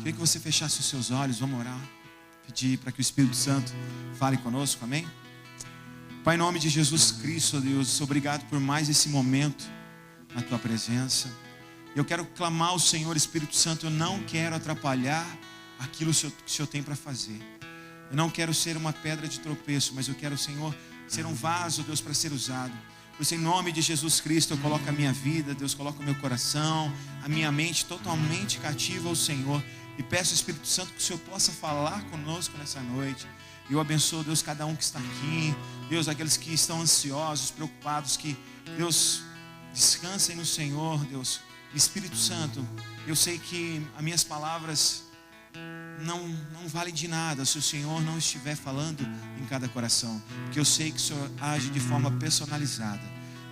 Queria que você fechasse os seus olhos, vamos orar. Pedir para que o Espírito Santo fale conosco, amém? Pai, em nome de Jesus Cristo, Deus, obrigado por mais esse momento na Tua presença. Eu quero clamar ao Senhor, Espírito Santo, eu não quero atrapalhar aquilo que o Senhor tem para fazer. Eu não quero ser uma pedra de tropeço, mas eu quero, Senhor, ser um vaso, Deus, para ser usado. Por isso, em nome de Jesus Cristo, eu coloco a minha vida, Deus, coloca o meu coração, a minha mente totalmente cativa ao Senhor. E peço ao Espírito Santo que o Senhor possa falar conosco nessa noite. Eu abençoo, Deus, cada um que está aqui. Deus, aqueles que estão ansiosos, preocupados, que, Deus, descansem no Senhor, Deus. Espírito Santo, eu sei que as minhas palavras não valem de nada se o Senhor não estiver falando em cada coração. Porque eu sei que o Senhor age de forma personalizada.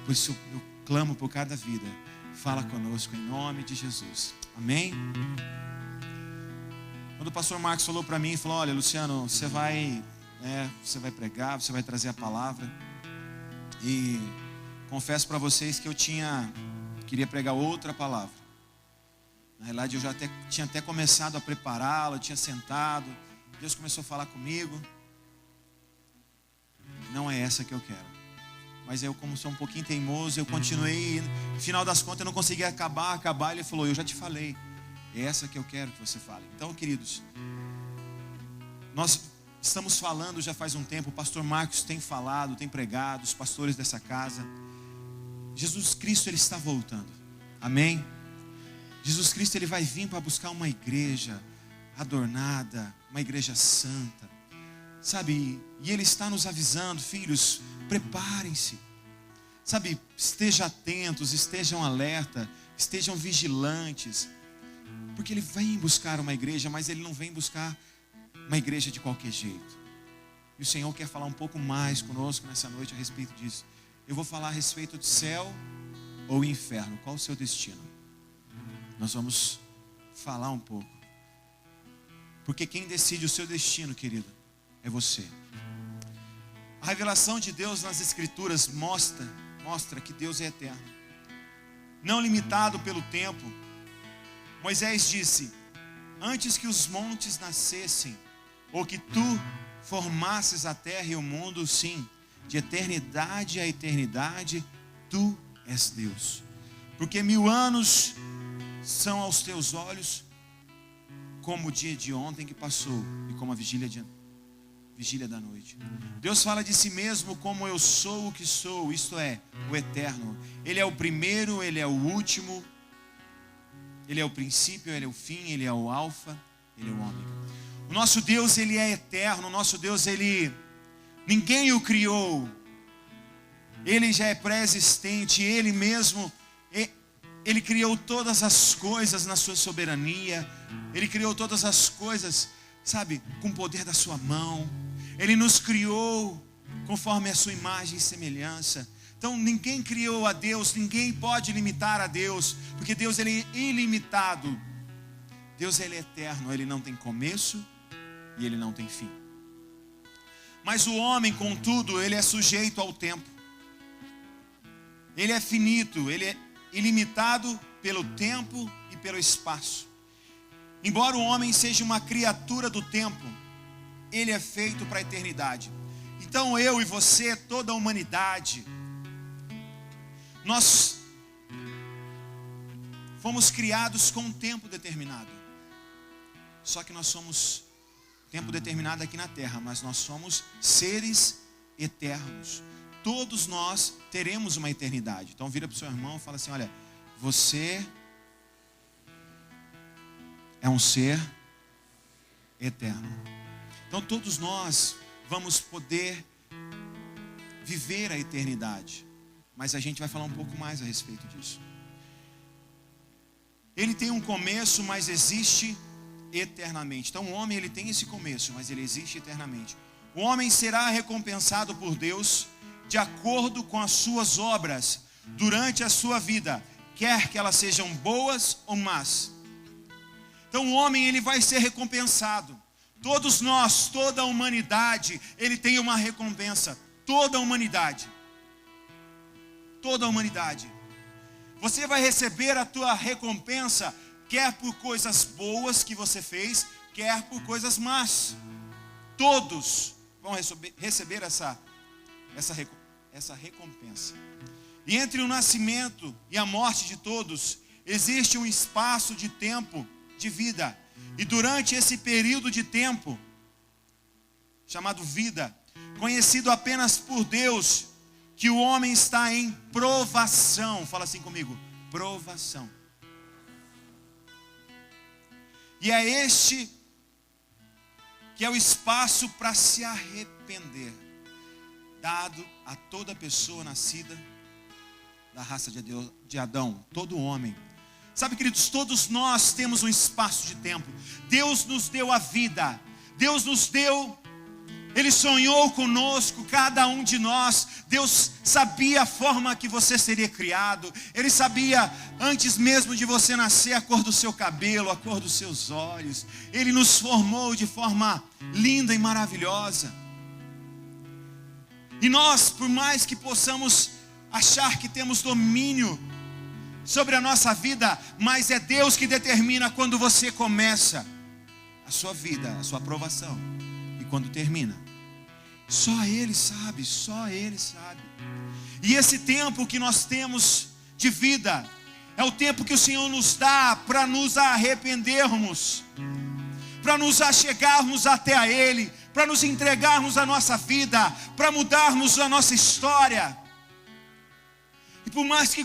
Por isso eu clamo por cada vida. Fala conosco em nome de Jesus. Amém? Quando o pastor Marcos falou para mim, falou: olha, Luciano, você vai pregar, você vai trazer a palavra. E confesso para vocês que eu queria pregar outra palavra. Na realidade, eu já tinha até começado a prepará-la, eu tinha sentado. Deus começou a falar comigo. Não é essa que eu quero. Mas eu, como sou um pouquinho teimoso, eu continuei. No final das contas, eu não consegui acabar. Ele falou: eu já te falei. É essa que eu quero que você fale. Então, queridos, nós estamos falando já faz um tempo. O pastor Marcos tem falado, tem pregado, os pastores dessa casa. Jesus Cristo, Ele está voltando. Amém? Jesus Cristo, Ele vai vir para buscar uma igreja adornada, uma igreja santa, sabe? E Ele está nos avisando: filhos, preparem-se, sabe? Estejam atentos, estejam alerta, estejam vigilantes, porque Ele vem buscar uma igreja, mas Ele não vem buscar uma igreja de qualquer jeito. E o Senhor quer falar um pouco mais conosco nessa noite a respeito disso. Eu vou falar a respeito de céu ou inferno. Qual o seu destino? Nós vamos falar um pouco. Porque quem decide o seu destino, querido, é você. A revelação de Deus nas Escrituras mostra que Deus é eterno, não limitado pelo tempo. Moisés disse: antes que os montes nascessem, ou que tu formasses a terra e o mundo, sim, de eternidade a eternidade, tu és Deus. Porque 1000 anos são aos teus olhos como o dia de ontem que passou e como a vigília da noite. Deus fala de si mesmo como eu sou o que sou, isto é, o eterno. Ele é o primeiro, Ele é o último, Ele é o princípio, Ele é o fim, Ele é o alfa, Ele é o ômega. O nosso Deus, Ele é eterno. O nosso Deus, ninguém o criou. Ele já é pré-existente. Ele mesmo, Ele criou todas as coisas na sua soberania. Ele criou todas as coisas, sabe, com o poder da sua mão. Ele nos criou conforme a sua imagem e semelhança. Então ninguém criou a Deus, ninguém pode limitar a Deus, porque Deus, Ele é ilimitado. Deus, Ele é eterno, Ele não tem começo e Ele não tem fim. Mas o homem, contudo, ele é sujeito ao tempo. Ele é finito, ele é ilimitado pelo tempo e pelo espaço. Embora o homem seja uma criatura do tempo, ele é feito para a eternidade. Então eu e você, toda a humanidade, nós fomos criados com um tempo determinado. Só que nós somos tempo determinado aqui na terra, mas nós somos seres eternos. Todos nós teremos uma eternidade. Então vira para o seu irmão e fala assim: olha, você é um ser eterno. Então todos nós vamos poder viver a eternidade. Mas a gente vai falar um pouco mais a respeito disso. Ele tem um começo, mas existe eternamente. Então o homem, ele tem esse começo, mas ele existe eternamente. O homem será recompensado por Deus de acordo com as suas obras durante a sua vida, quer que elas sejam boas ou más. Então o homem, ele vai ser recompensado. Todos nós, toda a humanidade, ele tem uma recompensa. Toda a humanidade. Toda a humanidade. Você vai receber a tua recompensa quer por coisas boas que você fez, quer por coisas más. Todos vão receber essa recompensa. E entre o nascimento e a morte de todos, existe um espaço de tempo de vida. E durante esse período de tempo, chamado vida, conhecido apenas por Deus, que o homem está em provação. Fala assim comigo, provação. E é este que é o espaço para se arrepender, dado a toda pessoa nascida da raça de Adão, todo homem. Sabe, queridos, todos nós temos um espaço de tempo. Deus nos deu a vida, Deus nos deu, Ele sonhou conosco, cada um de nós. Deus sabia a forma que você seria criado. Ele sabia, antes mesmo de você nascer, a cor do seu cabelo, a cor dos seus olhos. Ele nos formou de forma linda e maravilhosa. E nós, por mais que possamos achar que temos domínio sobre a nossa vida, mas é Deus que determina quando você começa a sua vida, a sua aprovação, e quando termina. Só Ele sabe, só Ele sabe. E esse tempo que nós temos de vida é o tempo que o Senhor nos dá para nos arrependermos, para nos achegarmos até a Ele, para nos entregarmos a nossa vida, para mudarmos a nossa história. E por mais que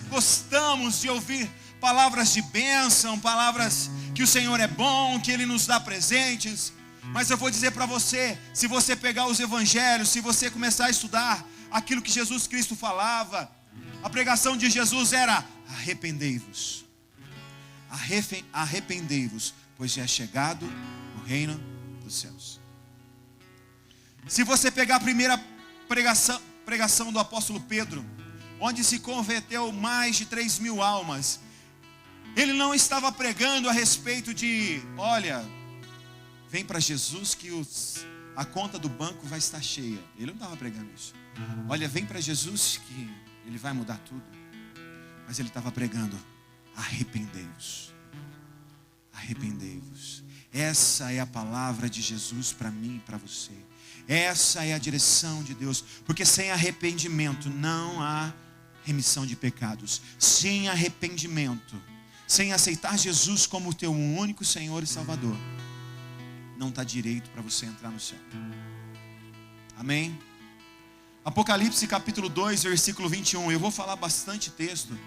gostamos de ouvir palavras de bênção, palavras que o Senhor é bom, que Ele nos dá presentes, mas eu vou dizer para você, se você pegar os evangelhos, se você começar a estudar aquilo que Jesus Cristo falava, a pregação de Jesus era: arrependei-vos, arrependei-vos, pois já é chegado o reino dos céus. Se você pegar a primeira pregação do apóstolo Pedro, onde se converteu mais de 3.000 almas, ele não estava pregando a respeito de, olha, vem para Jesus que a conta do banco vai estar cheia. Ele não estava pregando isso. Olha, vem para Jesus que Ele vai mudar tudo. Mas ele estava pregando: arrependei-vos, arrependei-vos. Essa é a palavra de Jesus para mim e para você. Essa é a direção de Deus. Porque sem arrependimento não há remissão de pecados. Sem arrependimento, sem aceitar Jesus como teu único Senhor e Salvador, não está direito para você entrar no céu. Amém? Apocalipse capítulo 2, versículo 21. Eu vou falar bastante texto.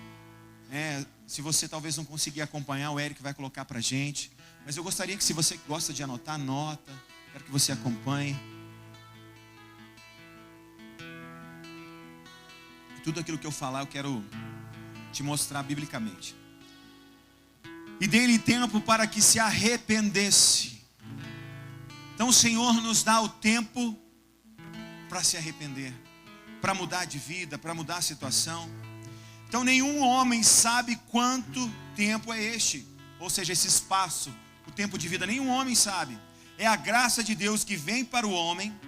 Se você talvez não conseguir acompanhar, o Eric vai colocar para a gente. Mas eu gostaria que, se você gosta de anotar, anota. Quero que você acompanhe. Tudo aquilo que eu falar, eu quero te mostrar biblicamente. E dei-lhe tempo para que se arrependesse. Então o Senhor nos dá o tempo para se arrepender, para mudar de vida, para mudar a situação. Então nenhum homem sabe quanto tempo é este, ou seja, esse espaço, o tempo de vida, nenhum homem sabe. É a graça de Deus que vem para o homem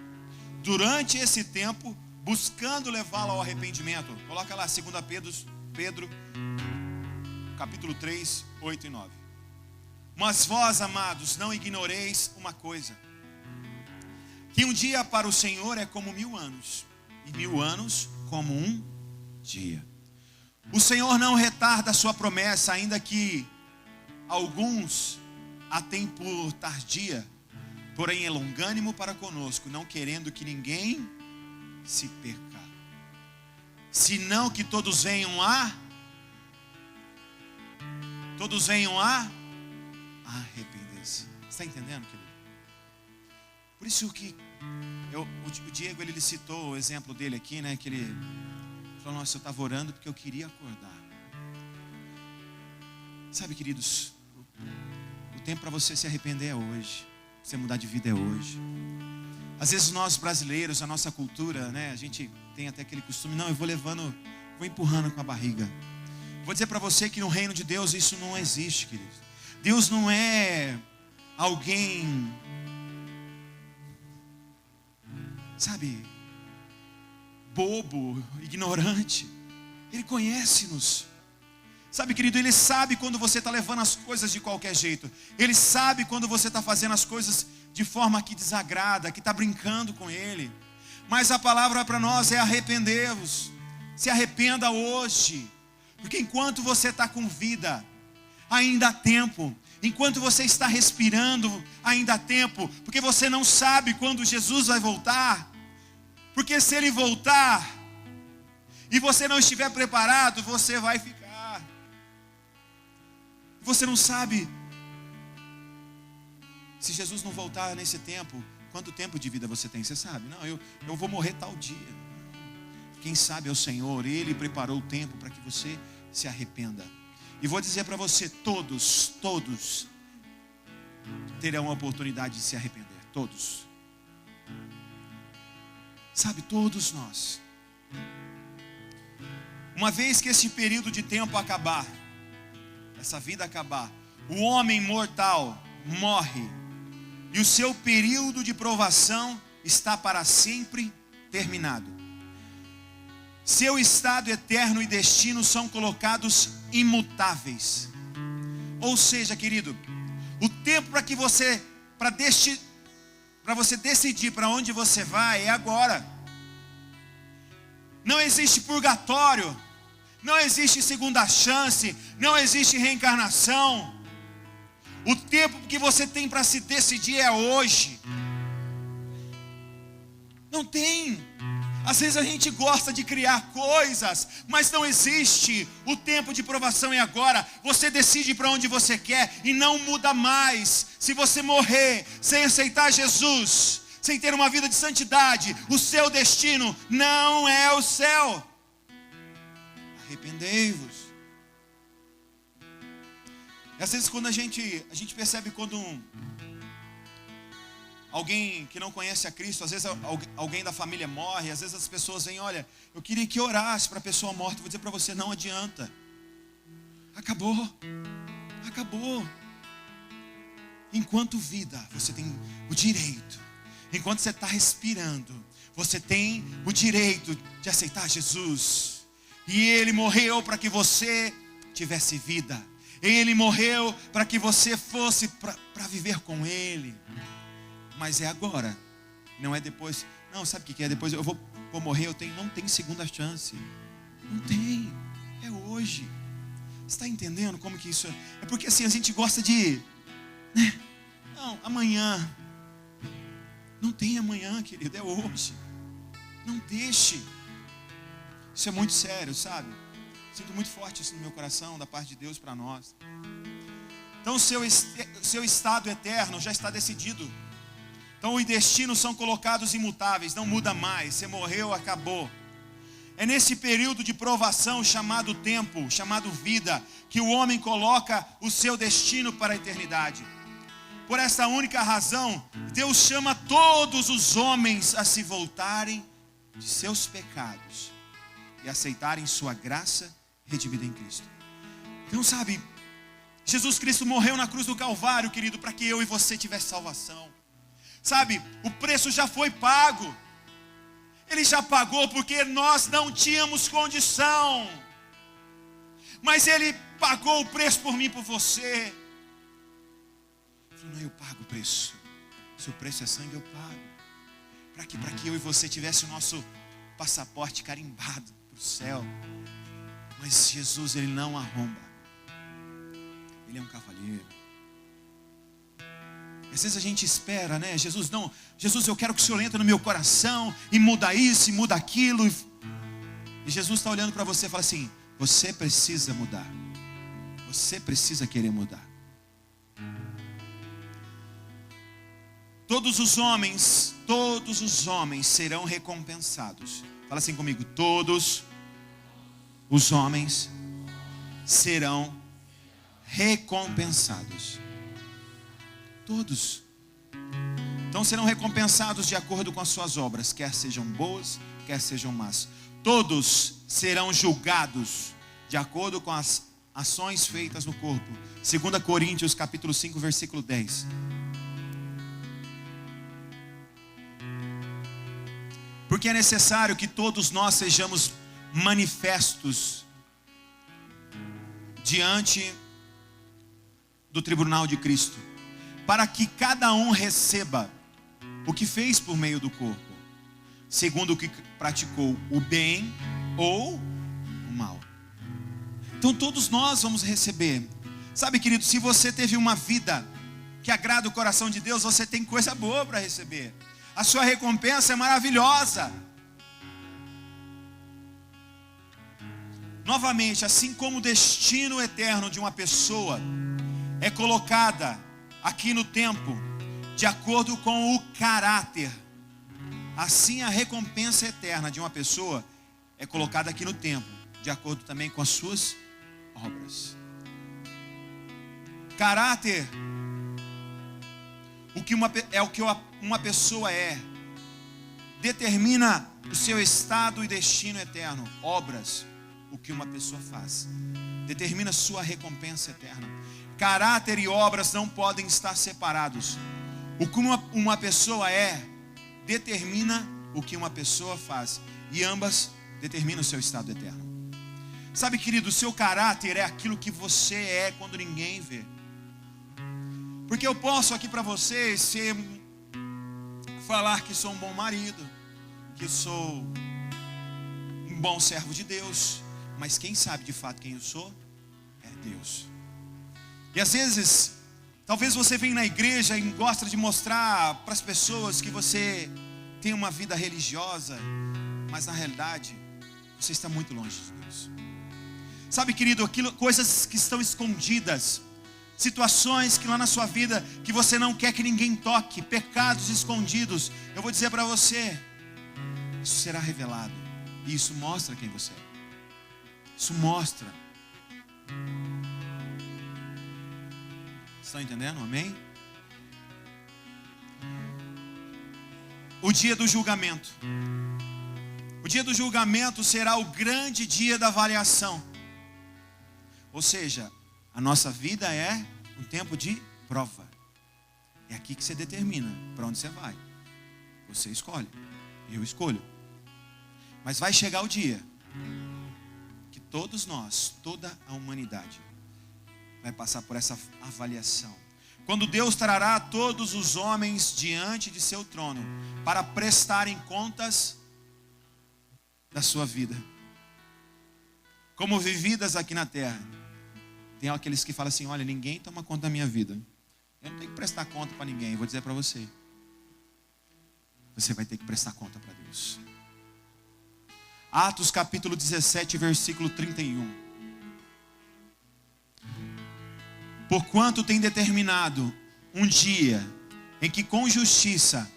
durante esse tempo, buscando levá-lo ao arrependimento. Coloca lá 2 Pedro capítulo 3, 8 e 9. Mas vós, amados, não ignoreis uma coisa, que um dia para o Senhor é como 1000 anos, e 1000 anos como um dia. O Senhor não retarda a sua promessa, ainda que alguns a têm por tardia, porém é longânimo para conosco, não querendo que ninguém se perca, senão que todos venham a arrepender-se. Está entendendo, querido? Por isso que o Diego, ele citou o exemplo dele aqui, né? Que ele falou: nossa, eu estava orando porque eu queria acordar. Sabe, queridos, o tempo para você se arrepender é hoje. Você mudar de vida é hoje. Às vezes nós brasileiros, a nossa cultura, né? A gente tem até aquele costume: não, eu vou empurrando com a barriga. Vou dizer para você que no reino de Deus isso não existe, queridos. Deus não é alguém, sabe, bobo, ignorante. Ele conhece-nos. Sabe, querido, Ele sabe quando você está levando as coisas de qualquer jeito. Ele sabe quando você está fazendo as coisas de forma que desagrada, que está brincando com Ele. Mas a palavra para nós é arrepender-vos. Se arrependa hoje. Porque enquanto você está com vida, ainda há tempo. Enquanto você está respirando, ainda há tempo. Porque você não sabe quando Jesus vai voltar. Porque se Ele voltar e você não estiver preparado, você vai ficar. Você não sabe se Jesus não voltar nesse tempo, quanto tempo de vida você tem. Você sabe? Não, eu vou morrer tal dia. Quem sabe é o Senhor. Ele preparou o tempo para que você se arrependa. E vou dizer para você, todos terão a oportunidade de se arrepender. Todos. Sabe, todos nós. Uma vez que esse período de tempo acabar, essa vida acabar, o homem mortal morre, e o seu período de provação está para sempre terminado. Seu estado eterno e destino são colocados imutáveis. Ou seja, querido, o tempo para você decidir para onde você vai é agora. Não existe purgatório. Não existe segunda chance, não existe reencarnação. O tempo que você tem para se decidir é hoje. Não tem. Às vezes a gente gosta de criar coisas, mas não existe. O tempo de provação é agora. Você decide para onde você quer e não muda mais. Se você morrer sem aceitar Jesus, sem ter uma vida de santidade, o seu destino não é o céu. Arrependei-vos. E às vezes quando a gente percebe quando alguém que não conhece a Cristo, às vezes alguém da família morre, às vezes as pessoas vêm, olha, eu queria que orasse para a pessoa morta. Vou dizer para você, não adianta. Acabou. Enquanto vida, você tem o direito. Enquanto você está respirando, você tem o direito de aceitar Jesus. E Ele morreu para que você tivesse vida. Ele morreu para que você fosse para viver com Ele. Mas é agora, não é depois. Não, sabe o que é? Depois eu vou morrer, não tem segunda chance. Não tem, é hoje. Você está entendendo como que isso é? É porque assim, a gente gosta de, né? Não, amanhã. Não tem amanhã, querido, é hoje. Não deixe. Isso é muito sério, sabe? Sinto muito forte isso no meu coração, da parte de Deus para nós. Então o seu estado eterno já está decidido. Então os destinos são colocados imutáveis, não muda mais. Você morreu, acabou. É nesse período de provação chamado tempo, chamado vida, que o homem coloca o seu destino para a eternidade. Por essa única razão, Deus chama todos os homens a se voltarem de seus pecados e aceitarem sua graça redimida em Cristo. Então, sabe, Jesus Cristo morreu na cruz do Calvário, querido, para que eu e você tivesse salvação. Sabe, o preço já foi pago. Ele já pagou porque nós não tínhamos condição. Mas Ele pagou o preço por mim e por você. Ele falou, não, eu pago o preço. Se o preço é sangue, eu pago. Para que eu e você tivesse o nosso passaporte carimbado para o céu. Mas Jesus, Ele não arromba. Ele é um cavalheiro. Às vezes a gente espera, né? Jesus, eu quero que o Senhor entre no meu coração e muda isso e muda aquilo. E Jesus está olhando para você e fala assim, você precisa mudar. Você precisa querer mudar. Todos os homens serão recompensados. Fala assim comigo, todos os homens serão recompensados. Todos. Então serão recompensados de acordo com as suas obras, quer sejam boas, quer sejam más. Todos serão julgados de acordo com as ações feitas no corpo. 2 Coríntios capítulo 5, versículo 10. Porque é necessário que todos nós sejamos manifestos diante do tribunal de Cristo, para que cada um receba o que fez por meio do corpo, segundo o que praticou, o bem ou o mal. Então todos nós vamos receber. Sabe, querido, se você teve uma vida que agrada o coração de Deus, você tem coisa boa para receber. A sua recompensa é maravilhosa. Novamente, assim como o destino eterno de uma pessoa é colocada aqui no tempo, de acordo com o caráter, assim a recompensa eterna de uma pessoa é colocada aqui no tempo, de acordo também com as suas obras. Caráter, o que uma pessoa é, determina o seu estado e destino eterno. Obras, o que uma pessoa faz, determina a sua recompensa eterna. Caráter e obras não podem estar separados. O que uma pessoa é, determina o que uma pessoa faz, e ambas determinam o seu estado eterno. Sabe, querido, o seu caráter é aquilo que você é quando ninguém vê. Porque eu posso aqui para vocês falar que sou um bom marido, que sou um bom servo de Deus, mas quem sabe de fato quem eu sou é Deus. E às vezes, talvez você venha na igreja e gosta de mostrar para as pessoas que você tem uma vida religiosa, mas na realidade você está muito longe de Deus. Sabe, querido, coisas que estão escondidas, situações que lá na sua vida que você não quer que ninguém toque, pecados escondidos, eu vou dizer para você, isso será revelado, e isso mostra quem você é. Isso mostra. Estão entendendo? Amém? O dia do julgamento. O dia do julgamento será o grande dia da avaliação. Ou seja, a nossa vida é um tempo de prova. É aqui que você determina para onde você vai. Você escolhe, eu escolho. Mas vai chegar o dia que todos nós, toda a humanidade, vai passar por essa avaliação. Quando Deus trará todos os homens diante de seu trono para prestarem contas da sua vida, como vividas aqui na terra. Tem aqueles que falam assim: olha, ninguém toma conta da minha vida, eu não tenho que prestar conta para ninguém. Eu vou dizer para você, você vai ter que prestar conta para Deus. Atos capítulo 17, versículo 31. Porquanto tem determinado um dia em que com justiça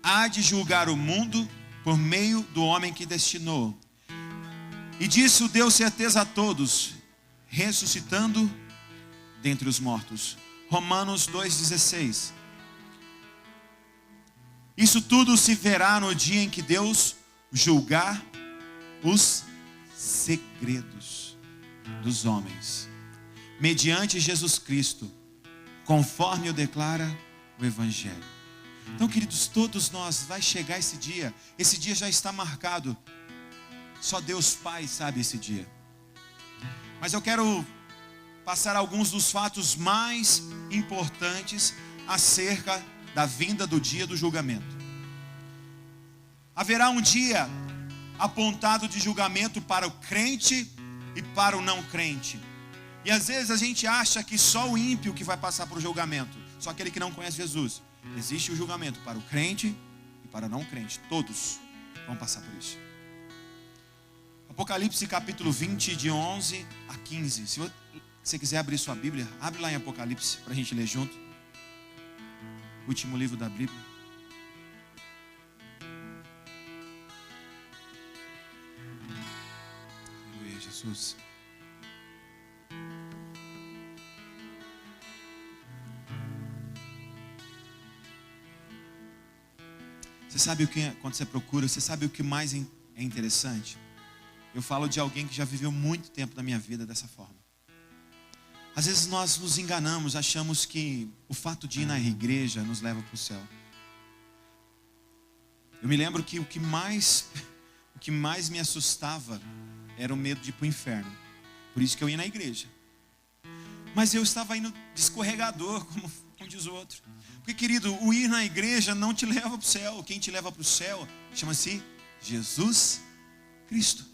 há de julgar o mundo por meio do homem que destinou. E disso deu certeza a todos, ressuscitando dentre os mortos. Romanos 2,16. Isso tudo se verá no dia em que Deus julgar os segredos dos homens, mediante Jesus Cristo, conforme o declara o Evangelho. Então, queridos, todos nós, vai chegar esse dia já está marcado, só Deus Pai sabe esse dia. Mas eu quero passar alguns dos fatos mais importantes acerca da vinda do dia do julgamento. Haverá um dia apontado de julgamento para o crente e para o não crente. E às vezes a gente acha que só o ímpio que vai passar por julgamento, só aquele que não conhece Jesus. Existe o julgamento para o crente e para o não crente. Todos vão passar por isso. Apocalipse capítulo 20, de 11 a 15. Se você quiser abrir sua Bíblia, abre lá em Apocalipse para a gente ler junto. Último livro da Bíblia. Aleluia, Jesus. Você sabe o que, quando você procura, você sabe o que mais é interessante? Eu falo de alguém que já viveu muito tempo da minha vida dessa forma. Às vezes nós nos enganamos, achamos que o fato de ir na igreja nos leva para o céu. Eu me lembro que o que mais me assustava era o medo de ir para o inferno. Por isso que eu ia na igreja. Mas eu estava indo de escorregador, como diz o outro. Porque, querido, o ir na igreja não te leva para o céu. Quem te leva para o céu chama-se Jesus Cristo.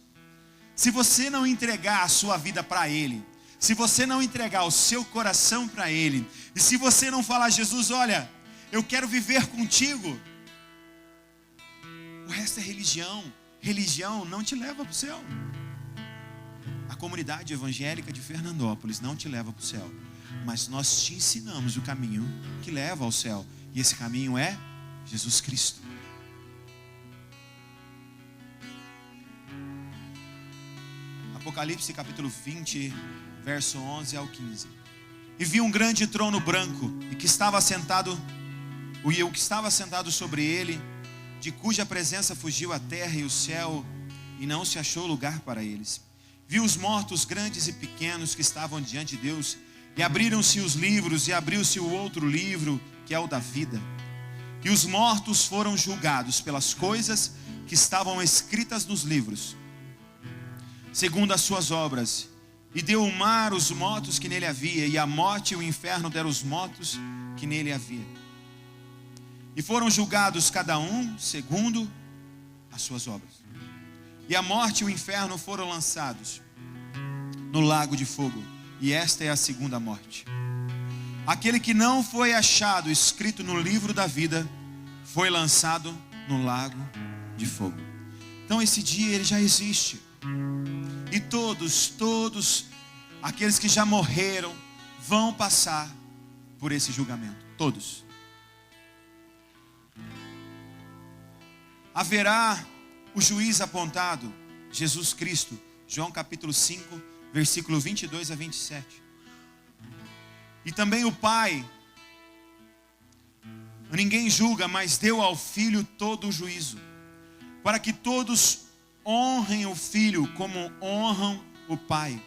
Se você não entregar a sua vida para Ele, se você não entregar o seu coração para Ele, e se você não falar: Jesus, olha, eu quero viver contigo, o resto é religião. Religião não te leva para o céu. A comunidade evangélica de Fernandópolis não te leva para o céu, mas nós te ensinamos o caminho que leva ao céu, e esse caminho é Jesus Cristo. Apocalipse capítulo 20, verso 11 ao 15. E vi um grande trono branco, e o que estava sentado sobre ele, de cuja presença fugiu a terra e o céu, e não se achou lugar para eles. Vi os mortos grandes e pequenos que estavam diante de Deus, e abriram-se os livros, e abriu-se o outro livro, que é o da vida. E os mortos foram julgados pelas coisas que estavam escritas nos livros, segundo as suas obras. E deu o mar os mortos que nele havia, e a morte e o inferno deram os mortos que nele havia. E foram julgados cada um segundo as suas obras. E a morte e o inferno foram lançados no lago de fogo. E esta é a segunda morte. Aquele que não foi achado escrito no livro da vida foi lançado no lago de fogo. Então esse dia ele já existe. E todos aqueles que já morreram vão passar por esse julgamento. Todos. Haverá o juiz apontado, Jesus Cristo. João capítulo 5, versículo 22 a 27. E também o Pai, ninguém julga, mas deu ao Filho todo o juízo, para que todos honrem o Filho como honram o Pai.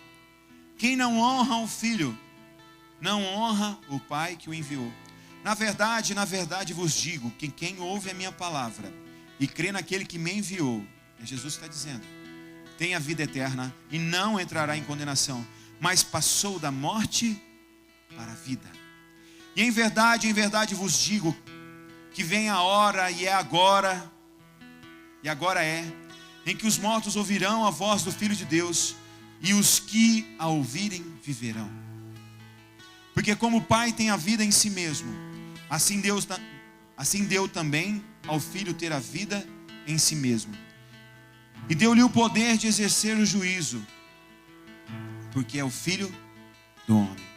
Quem não honra o Filho, não honra o Pai que o enviou. Na verdade vos digo, que quem ouve a minha palavra e crê naquele que me enviou, Jesus está dizendo, tem a vida eterna e não entrará em condenação, mas passou da morte para a vida. E em verdade vos digo, que vem a hora, e agora é, em que os mortos ouvirão a voz do Filho de Deus, e os que a ouvirem viverão. Porque como o Pai tem a vida em si mesmo, assim deu também ao Filho ter a vida em si mesmo. E deu-lhe o poder de exercer o juízo, porque é o Filho do homem.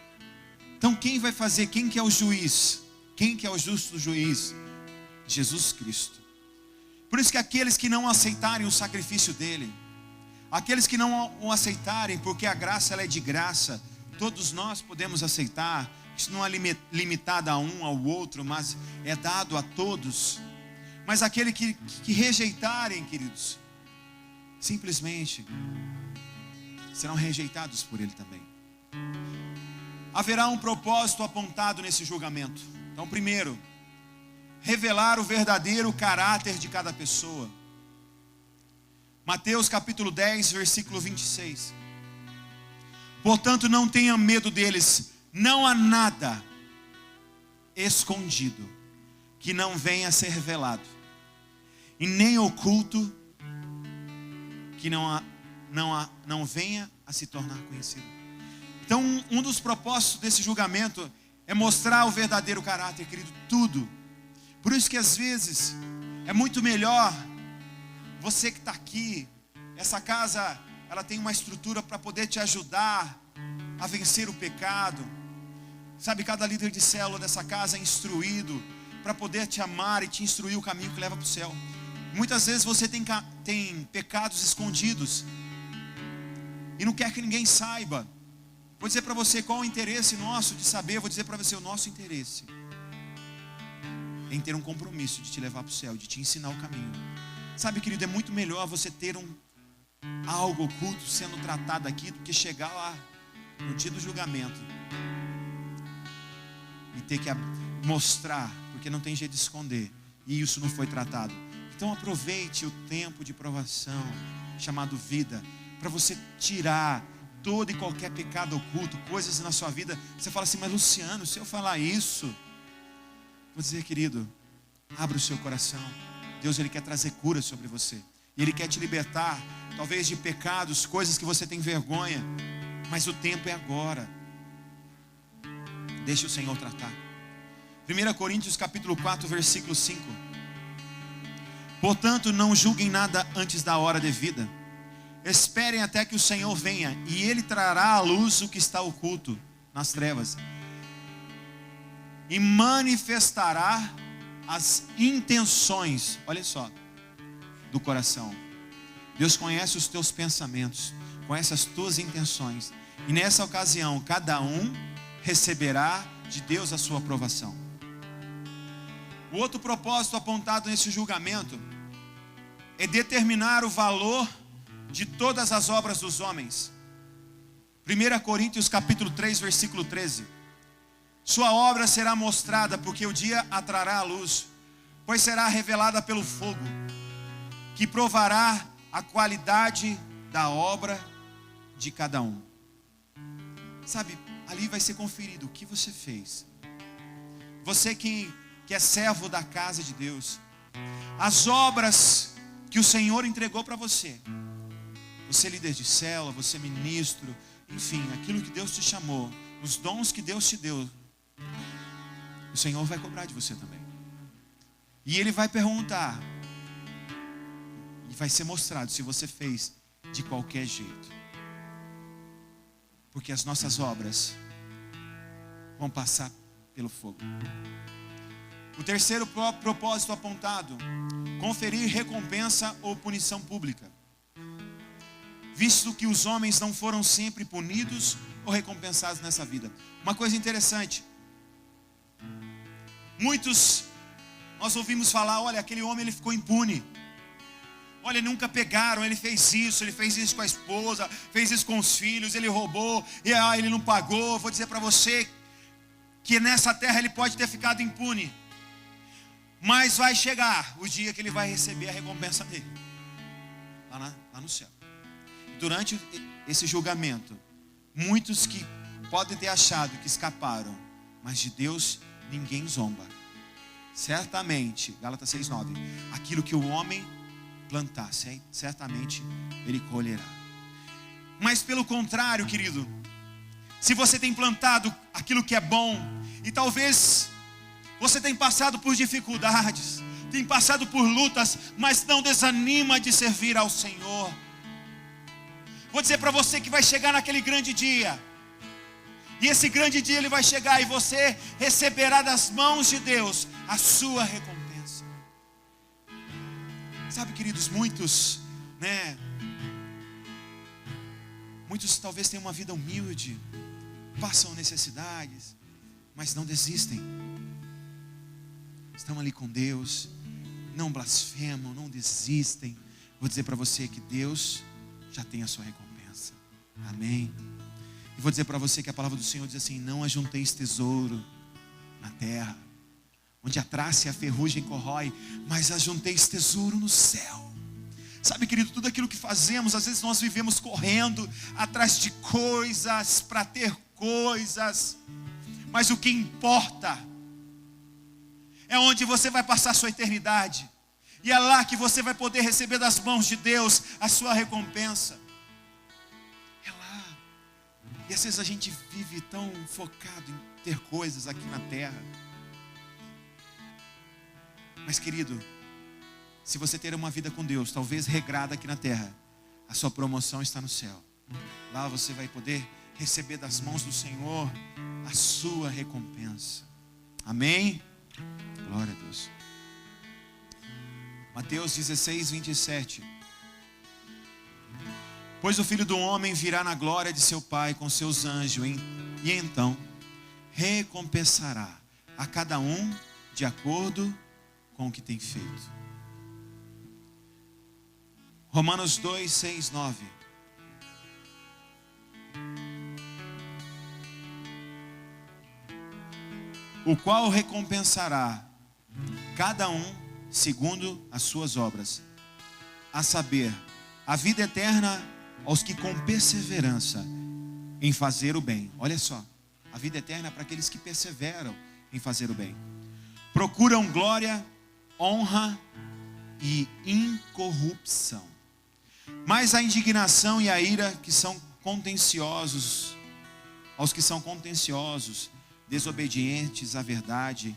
Então quem vai fazer? Quem que é o juiz? Quem que é o justo juiz? Jesus Cristo. Por isso que aqueles que não aceitarem o sacrifício dele, aqueles que não o aceitarem, porque a graça ela é de graça, todos nós podemos aceitar. Isso não é limitado a um, ao outro, mas é dado a todos. Mas aquele que rejeitarem, queridos, simplesmente serão rejeitados por ele também. Haverá um propósito apontado nesse julgamento. Então, primeiro, revelar o verdadeiro caráter de cada pessoa. Mateus capítulo 10, versículo 26. Portanto, não tenha medo deles, não há nada escondido que não venha a ser revelado, e nem oculto que não venha a se tornar conhecido. Então, um dos propósitos desse julgamento é mostrar o verdadeiro caráter, querido, tudo. Por isso que às vezes é muito melhor você que está aqui, essa casa, ela tem uma estrutura para poder te ajudar a vencer o pecado. Sabe, cada líder de célula dessa casa é instruído para poder te amar e te instruir o caminho que leva para o céu. Muitas vezes você tem pecados escondidos e não quer que ninguém saiba. Vou dizer para você qual o interesse nosso de saber. Vou dizer para você, o nosso interesse em ter um compromisso de te levar para o céu, de te ensinar o caminho. Sabe, querido, é muito melhor você ter algo oculto sendo tratado aqui, do que chegar lá no dia do julgamento e ter que mostrar, porque não tem jeito de esconder, e isso não foi tratado. Então aproveite o tempo de provação chamado vida, para você tirar todo e qualquer pecado oculto, coisas na sua vida. Você fala assim, mas Luciano, se eu falar isso, vou dizer, querido, abra o seu coração. Deus, Ele quer trazer cura sobre você. E Ele quer te libertar, talvez de pecados, coisas que você tem vergonha. Mas o tempo é agora. Deixa o Senhor tratar. 1 Coríntios capítulo 4, versículo 5. Portanto, não julguem nada antes da hora devida. Esperem até que o Senhor venha, e Ele trará à luz o que está oculto nas trevas, e manifestará as intenções, olha só, do coração. Deus conhece os teus pensamentos, conhece as tuas intenções, e nessa ocasião, cada um receberá de Deus a sua aprovação. O outro propósito apontado nesse julgamento é determinar o valor de todas as obras dos homens. 1 Coríntios capítulo 3, versículo 13. Sua obra será mostrada, porque o dia a trará à luz, pois será revelada pelo fogo, que provará a qualidade da obra de cada um. Sabe, ali vai ser conferido o que você fez. Você que é servo da casa de Deus, as obras que o Senhor entregou para você. Você líder de célula, você ministro, enfim, aquilo que Deus te chamou, os dons que Deus te deu, o Senhor vai cobrar de você também. E Ele vai perguntar, e vai ser mostrado se você fez de qualquer jeito. Porque as nossas obras vão passar pelo fogo. O terceiro propósito apontado: conferir recompensa ou punição pública. Visto que os homens não foram sempre punidos ou recompensados nessa vida. Uma coisa interessante: muitos, nós ouvimos falar, olha, aquele homem ele ficou impune. Olha, nunca pegaram, ele fez isso com a esposa, fez isso com os filhos, ele roubou, e ele não pagou. Vou dizer para você que nessa terra ele pode ter ficado impune, mas vai chegar o dia que ele vai receber a recompensa dele, lá no céu. Durante esse julgamento, muitos que podem ter achado que escaparam, mas de Deus ninguém zomba. Certamente, Gálatas 6:9, aquilo que o homem plantar, certamente ele colherá. Mas pelo contrário, querido, se você tem plantado aquilo que é bom, e talvez você tenha passado por dificuldades, tem passado por lutas, mas não desanima de servir ao Senhor. Vou dizer para você que vai chegar naquele grande dia, e esse grande dia ele vai chegar, e você receberá das mãos de Deus a sua recompensa. Sabe, queridos, muitos talvez tenham uma vida humilde, passam necessidades, mas não desistem. Estão ali com Deus, não blasfemam, não desistem. Vou dizer para você que Deus já tem a sua recompensa. Amém. E vou dizer para você que a palavra do Senhor diz assim: não ajunteis tesouro na terra, onde a traça e a ferrugem corrói, mas ajunteis tesouro no céu. Sabe, querido, tudo aquilo que fazemos, às vezes nós vivemos correndo atrás de coisas, para ter coisas, mas o que importa é onde você vai passar a sua eternidade, e é lá que você vai poder receber das mãos de Deus a sua recompensa. É lá. E às vezes a gente vive tão focado em ter coisas aqui na terra. Mas, querido, se você ter uma vida com Deus, talvez regrada aqui na terra, a sua promoção está no céu. Lá você vai poder receber das mãos do Senhor a sua recompensa. Amém? Glória a Deus. Mateus 16:27. Pois o Filho do Homem virá na glória de seu Pai com seus anjos, e então recompensará a cada um de acordo com o que tem feito. Romanos 2:6-9. O qual recompensará cada um segundo as suas obras, a saber, a vida eterna aos que com perseverança em fazer o bem. Olha só, a vida eterna é para aqueles que perseveram em fazer o bem. Procuram glória, honra e incorrupção. Mas a indignação e a ira que são contenciosos, aos que são contenciosos, desobedientes à verdade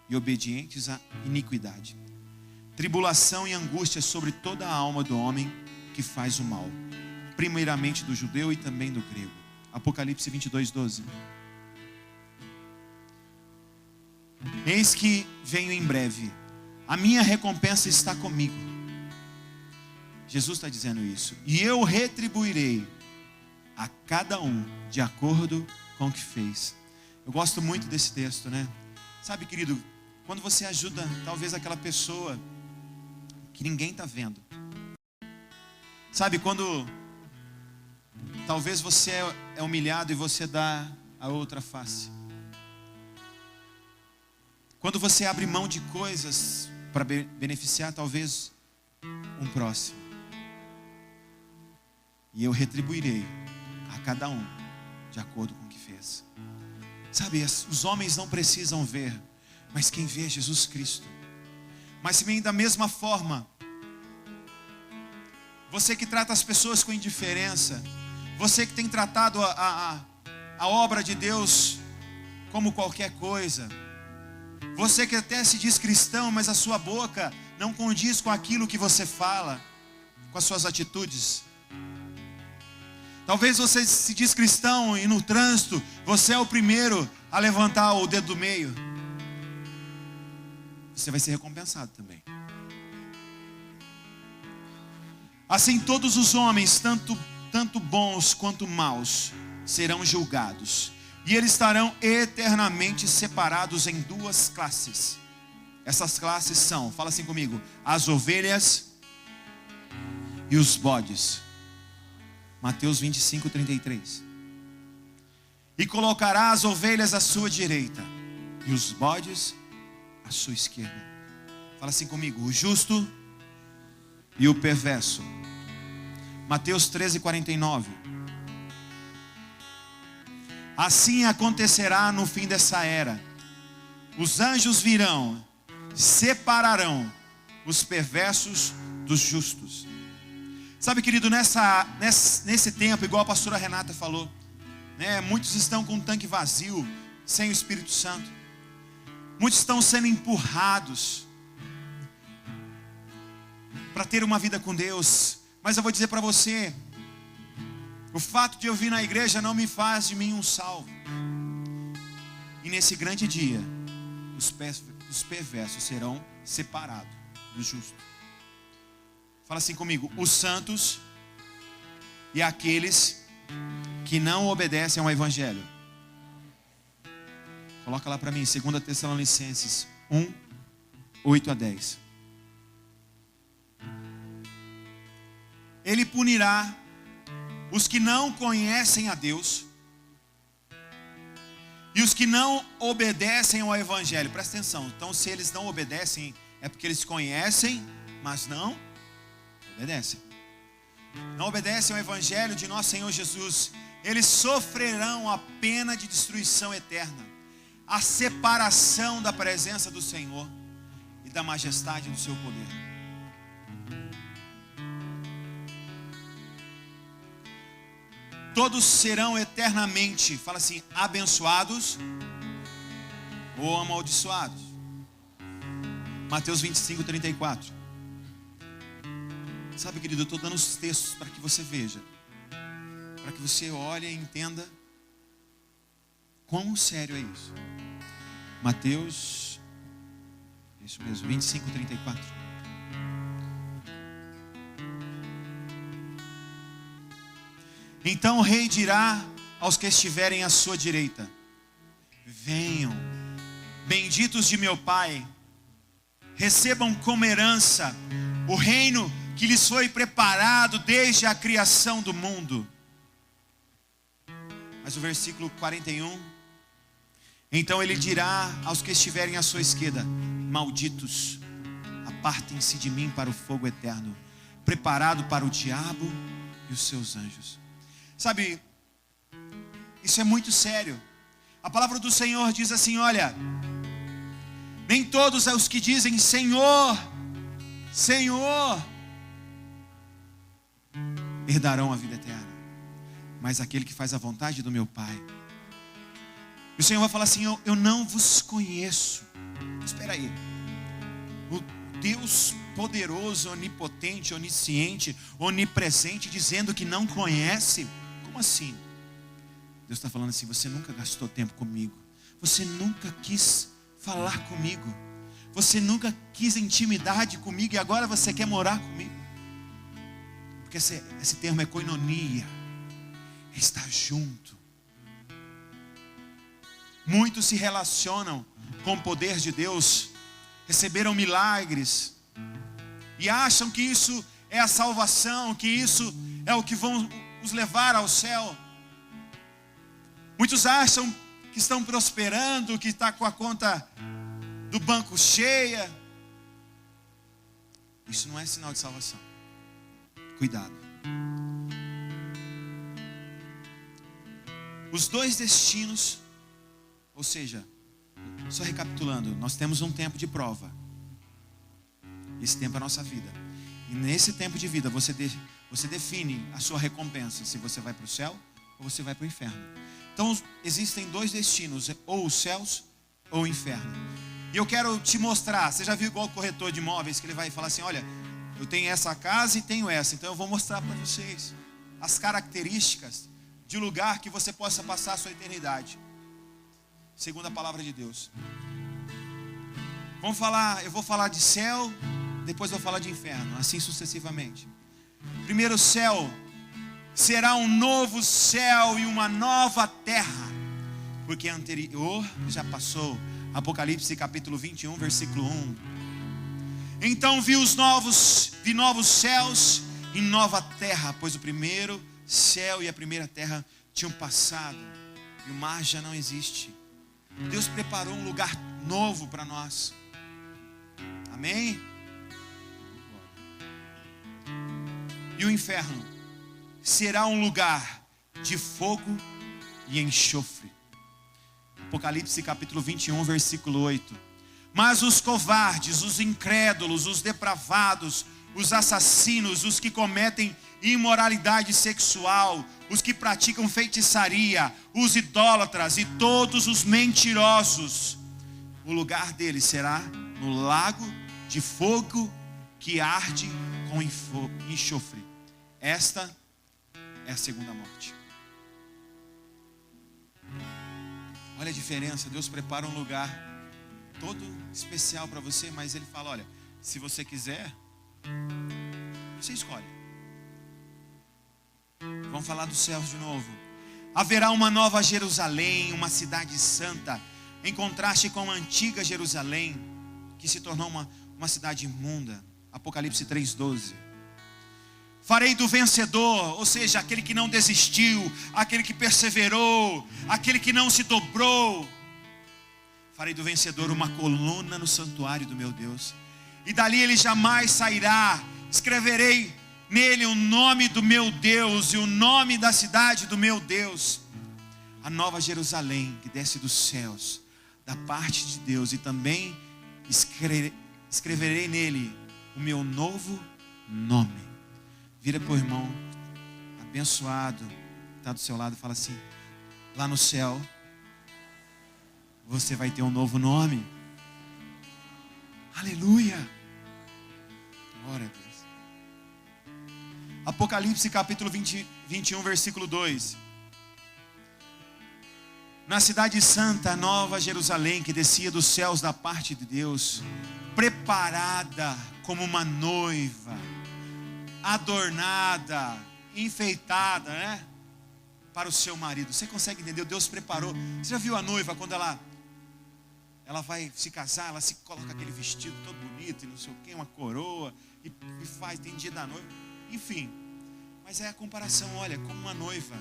e obedientes à iniquidade. Tribulação e angústia sobre toda a alma do homem que faz o mal, primeiramente do judeu e também do grego. Apocalipse 22:12. Eis que venho em breve, a minha recompensa está comigo. Jesus está dizendo isso. E eu retribuirei a cada um de acordo com o que fez. Eu gosto muito desse texto, né? Sabe, querido, quando você ajuda talvez aquela pessoa que ninguém está vendo. Sabe, quando talvez você é humilhado e você dá a outra face. Quando você abre mão de coisas para beneficiar talvez um próximo. E eu retribuirei a cada um de acordo com o que fez. Sabe, os homens não precisam ver, mas quem vê é Jesus Cristo. Mas também da mesma forma, você que trata as pessoas com indiferença, você que tem tratado a obra de Deus como qualquer coisa, você que até se diz cristão, mas a sua boca não condiz com aquilo que você fala, com as suas atitudes. Talvez você se diz cristão e no trânsito você é o primeiro a levantar o dedo do meio. Você vai ser recompensado também. Assim todos os homens, tanto bons quanto maus, serão julgados. E eles estarão eternamente separados em duas classes. Essas classes são, fala assim comigo, as ovelhas e os bodes. Mateus 25:33. E colocará as ovelhas à sua direita e os bodes à sua esquerda. Fala assim comigo, o justo e o perverso. Mateus 13:49. Assim acontecerá no fim dessa era. Os anjos virão, separarão os perversos dos justos. Sabe, querido, nesse tempo, igual a pastora Renata falou, né, muitos estão com um tanque vazio, sem o Espírito Santo. Muitos estão sendo empurrados para ter uma vida com Deus. Mas eu vou dizer para você, o fato de eu vir na igreja não me faz de mim um salvo. E nesse grande dia, os perversos serão separados do justo. Fala assim comigo, os santos e aqueles que não obedecem ao Evangelho. Coloca lá para mim, 2 Tessalonicenses 1:8-10. Ele punirá os que não conhecem a Deus e os que não obedecem ao Evangelho. Presta atenção, então se eles não obedecem, é porque eles conhecem, mas não obedecem. Não obedecem ao Evangelho de nosso Senhor Jesus. Eles sofrerão a pena de destruição eterna, a separação da presença do Senhor e da majestade do seu poder. Todos serão eternamente, fala assim, abençoados ou amaldiçoados. Mateus 25:34. Sabe, querido, eu estou dando os textos para que você veja, para que você olhe e entenda quão sério é isso. Mateus, isso mesmo, 25:34. Então o rei dirá aos que estiverem à sua direita: venham, benditos de meu Pai, recebam como herança o reino que lhes foi preparado desde a criação do mundo. Mas o versículo 41, então ele dirá aos que estiverem à sua esquerda: malditos, apartem-se de mim para o fogo eterno, preparado para o diabo e os seus anjos. Sabe, Isso é muito sério. A palavra do Senhor diz assim, olha, nem todos os que dizem Senhor, Senhor, herdarão a vida eterna, mas aquele que faz a vontade do meu Pai. E o Senhor vai falar assim, eu não vos conheço. Espera aí, o Deus poderoso, onipotente, onisciente, onipresente, dizendo que não conhece? Como assim? Deus está falando assim, você nunca gastou tempo comigo, você nunca quis falar comigo, você nunca quis intimidade comigo e agora você quer morar comigo. Porque esse termo é koinonia, estar junto. Muitos se relacionam com o poder de Deus, receberam milagres e acham que isso é a salvação, que isso é o que vão os levar ao céu. Muitos acham que estão prosperando, que está com a conta do banco cheia. Isso não é sinal de salvação. Cuidado. Os dois destinos, ou seja, só recapitulando, nós temos um tempo de prova. Esse tempo é a nossa vida. E nesse tempo de vida você define a sua recompensa, se você vai para o céu ou você vai para o inferno. Então existem dois destinos, ou os céus ou o inferno. E eu quero te mostrar, você já viu igual o corretor de imóveis, que ele vai falar assim, olha, eu tenho essa casa e tenho essa, então eu vou mostrar para vocês as características de lugar que você possa passar a sua eternidade, segundo a palavra de Deus. Eu vou falar de céu, depois eu vou falar de inferno, assim sucessivamente. Primeiro, céu será um novo céu e uma nova terra, porque a anterior já passou. Apocalipse capítulo 21, versículo 1. Então vi novos céus e nova terra, pois o primeiro céu e a primeira terra tinham passado e o mar já não existe. Deus preparou um lugar novo para nós. Amém? E o inferno será um lugar de fogo e enxofre. Apocalipse capítulo 21, versículo 8. Mas os covardes, os incrédulos, os depravados, os assassinos, os que cometem imoralidade sexual, os que praticam feitiçaria, os idólatras e todos os mentirosos, o lugar deles será no lago de fogo que arde com enxofre. Esta é a segunda morte. Olha a diferença. Deus prepara um lugar todo especial para você, mas Ele fala, olha, se você quiser, você escolhe. Vamos falar dos céus de novo. Haverá uma nova Jerusalém, uma cidade santa, em contraste com a antiga Jerusalém, que se tornou uma cidade imunda. Apocalipse 3:12. Farei do vencedor, ou seja, aquele que não desistiu, aquele que perseverou, aquele que não se dobrou. Farei do vencedor uma coluna no santuário do meu Deus, e dali ele jamais sairá. Escreverei nele o nome do meu Deus e o nome da cidade do meu Deus, a nova Jerusalém que desce dos céus, da parte de Deus, e também escreverei nele o meu novo nome. Vira para o irmão abençoado, está do seu lado, e fala assim, lá no céu, você vai ter um novo nome. Aleluia. Glória a Deus. Apocalipse capítulo 21, versículo 2. Na cidade santa, a nova Jerusalém, que descia dos céus da parte de Deus, preparada como uma noiva, adornada, enfeitada, né? Para o seu marido. Você consegue entender? Deus preparou. Você já viu a noiva quando ela vai se casar, ela se coloca aquele vestido todo bonito e não sei o que, uma coroa, e faz, tem dia da noiva, enfim. Mas é a comparação, olha, como uma noiva.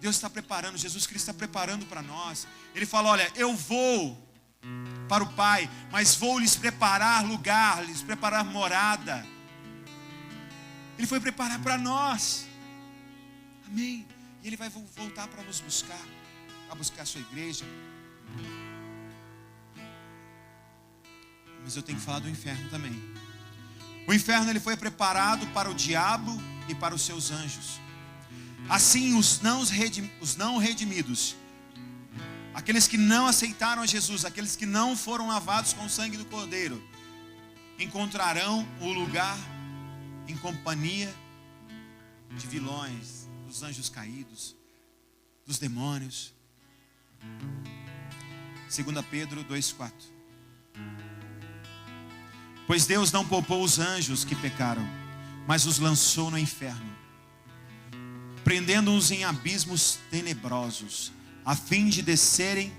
Deus está preparando, Jesus Cristo está preparando para nós. Ele fala, olha, eu vou para o Pai, mas vou lhes preparar lugar, lhes preparar morada. Ele foi preparar para nós. Amém. E Ele vai voltar para nos buscar, para buscar a sua igreja. Mas eu tenho que falar do inferno também. O inferno ele foi preparado para o diabo e para os seus anjos. Assim os não redimidos, aqueles que não aceitaram a Jesus, aqueles que não foram lavados com o sangue do Cordeiro, encontrarão o lugar em companhia de vilões, dos anjos caídos, dos demônios. 2 Pedro 2,4. Pois Deus não poupou os anjos que pecaram, mas os lançou no inferno, prendendo-os em abismos tenebrosos, a fim de serem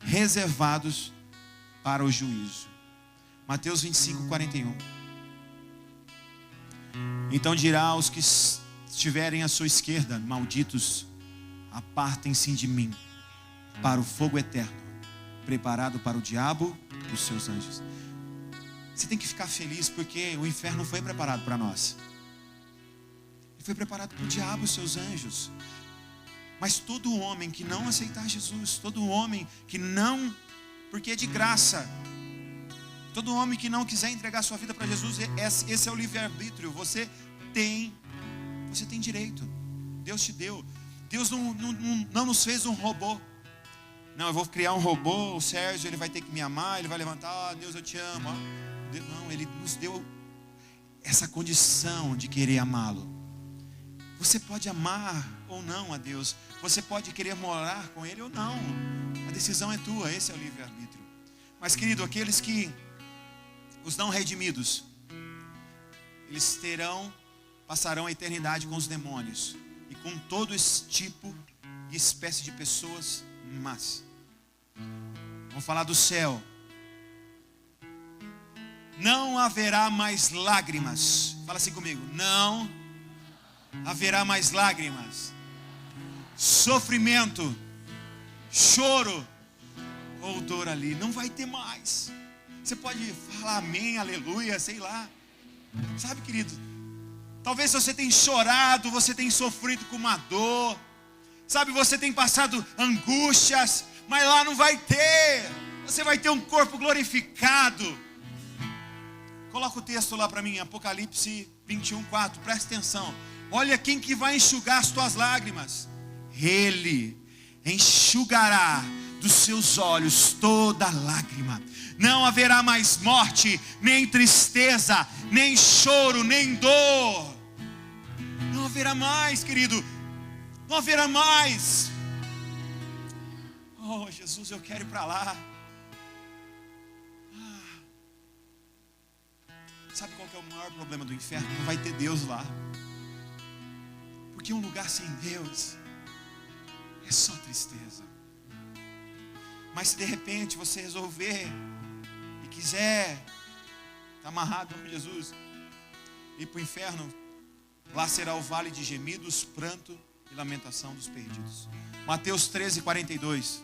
reservados para o juízo. Mateus 25:41. Então dirá aos que estiverem à sua esquerda: malditos, apartem-se de mim para o fogo eterno, preparado para o diabo e os seus anjos. Você tem que ficar feliz, porque o inferno foi preparado para nós. Ele foi preparado para o diabo e os seus anjos. Mas todo homem que não aceitar Jesus, todo homem que não, porque é de graça, todo homem que não quiser entregar sua vida para Jesus, esse é o livre-arbítrio. Você tem direito. Deus te deu. Deus não nos fez um robô. Não, eu vou criar um robô, o Sérgio, ele vai ter que me amar, ele vai levantar, Deus, eu te amo. Não, Ele nos deu essa condição de querer amá-lo. Você pode amar ou não a Deus. Você pode querer morar com Ele ou não. A decisão é tua, esse é o livre-arbítrio. Mas, querido, aqueles que, os não redimidos, eles passarão a eternidade com os demônios e com todo esse tipo e espécie de pessoas más. Vamos falar do céu. Não haverá mais lágrimas. Fala assim comigo. Não haverá mais lágrimas, sofrimento, choro ou dor ali. Não vai ter mais. Você pode falar amém, aleluia, sei lá. Sabe, querido, talvez você tenha chorado, você tenha sofrido com uma dor, sabe, você tem passado angústias, mas lá não vai ter. Você vai ter um corpo glorificado. Coloca o texto lá para mim, Apocalipse 21:4. Presta atenção. Olha quem que vai enxugar as tuas lágrimas. Ele enxugará dos seus olhos toda lágrima. Não haverá mais morte, nem tristeza, nem choro, nem dor. Não haverá mais, querido. Não haverá mais. Oh, Jesus, eu quero ir para lá. Sabe qual que é o maior problema do inferno? Não vai ter Deus lá. Porque um lugar sem Deus é só tristeza. Mas se de repente você resolver e quiser estar amarrado com Jesus, ir para o inferno, lá será o vale de gemidos, pranto e lamentação dos perdidos. Mateus 13:42.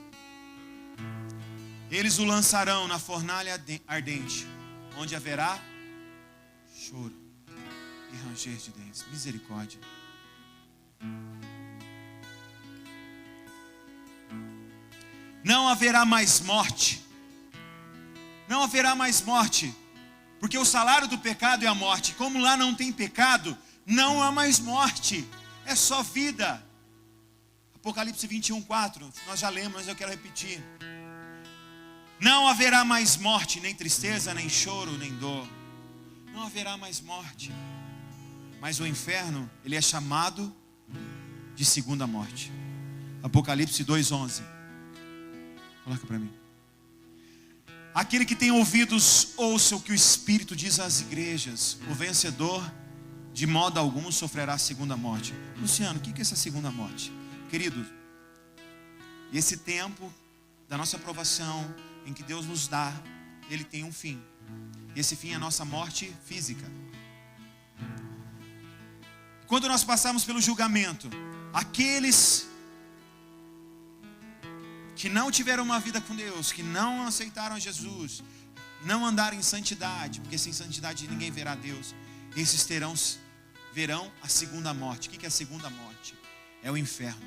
Eles o lançarão na fornalha ardente, onde haverá choro e ranger de dentes. Misericórdia. Não haverá mais morte. Não haverá mais morte. Porque o salário do pecado é a morte. Como lá não tem pecado, não há mais morte. É só vida. Apocalipse 21:4. Nós já lemos, mas eu quero repetir. Não haverá mais morte, nem tristeza, nem choro, nem dor. Não haverá mais morte. Mas o inferno, ele é chamado de segunda morte. Apocalipse 2:11. Coloca para mim. Aquele que tem ouvidos, ouça o que o Espírito diz às igrejas. O vencedor, de modo algum, sofrerá a segunda morte. Luciano, o que é essa segunda morte? Querido, esse tempo da nossa aprovação, em que Deus nos dá, ele tem um fim. Esse fim é a nossa morte física. Quando nós passarmos pelo julgamento, aqueles que não tiveram uma vida com Deus, que não aceitaram Jesus, não andaram em santidade, porque sem santidade ninguém verá Deus, esses terão verão a segunda morte. O que é a segunda morte? É o inferno.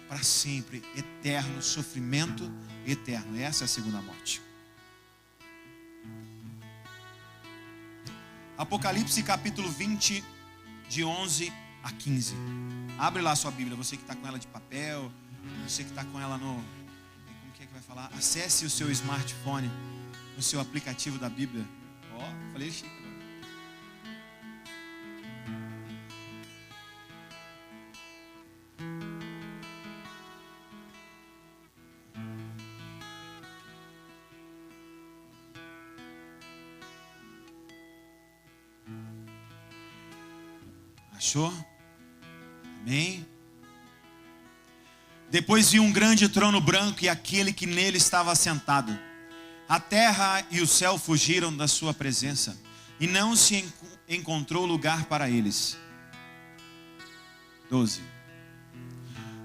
Para sempre, eterno, sofrimento eterno. Essa é a segunda morte. Apocalipse capítulo 20, de 11 a 15. Abre lá a sua Bíblia, você que está com ela de papel, você que está com ela no... Como que vai falar? Acesse o seu smartphone, no seu aplicativo da Bíblia. Ó, falei chique. Achou? Amém? Depois vi um grande trono branco e aquele que nele estava assentado. A terra e o céu fugiram da sua presença e não se encontrou lugar para eles. 12.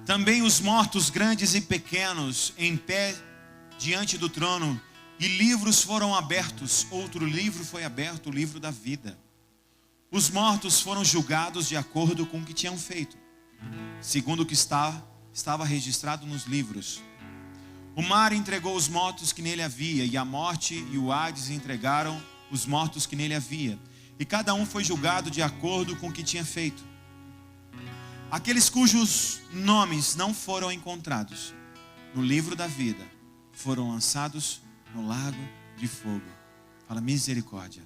Também os mortos grandes e pequenos em pé diante do trono, e livros foram abertos. Outro livro foi aberto, o livro da vida. Os mortos foram julgados de acordo com o que tinham feito, segundo o que estava registrado nos livros. O mar entregou os mortos que nele havia, e a morte e o Hades entregaram os mortos que nele havia. E cada um foi julgado de acordo com o que tinha feito. Aqueles cujos nomes não foram encontrados no livro da vida foram lançados no lago de fogo. Fala misericórdia.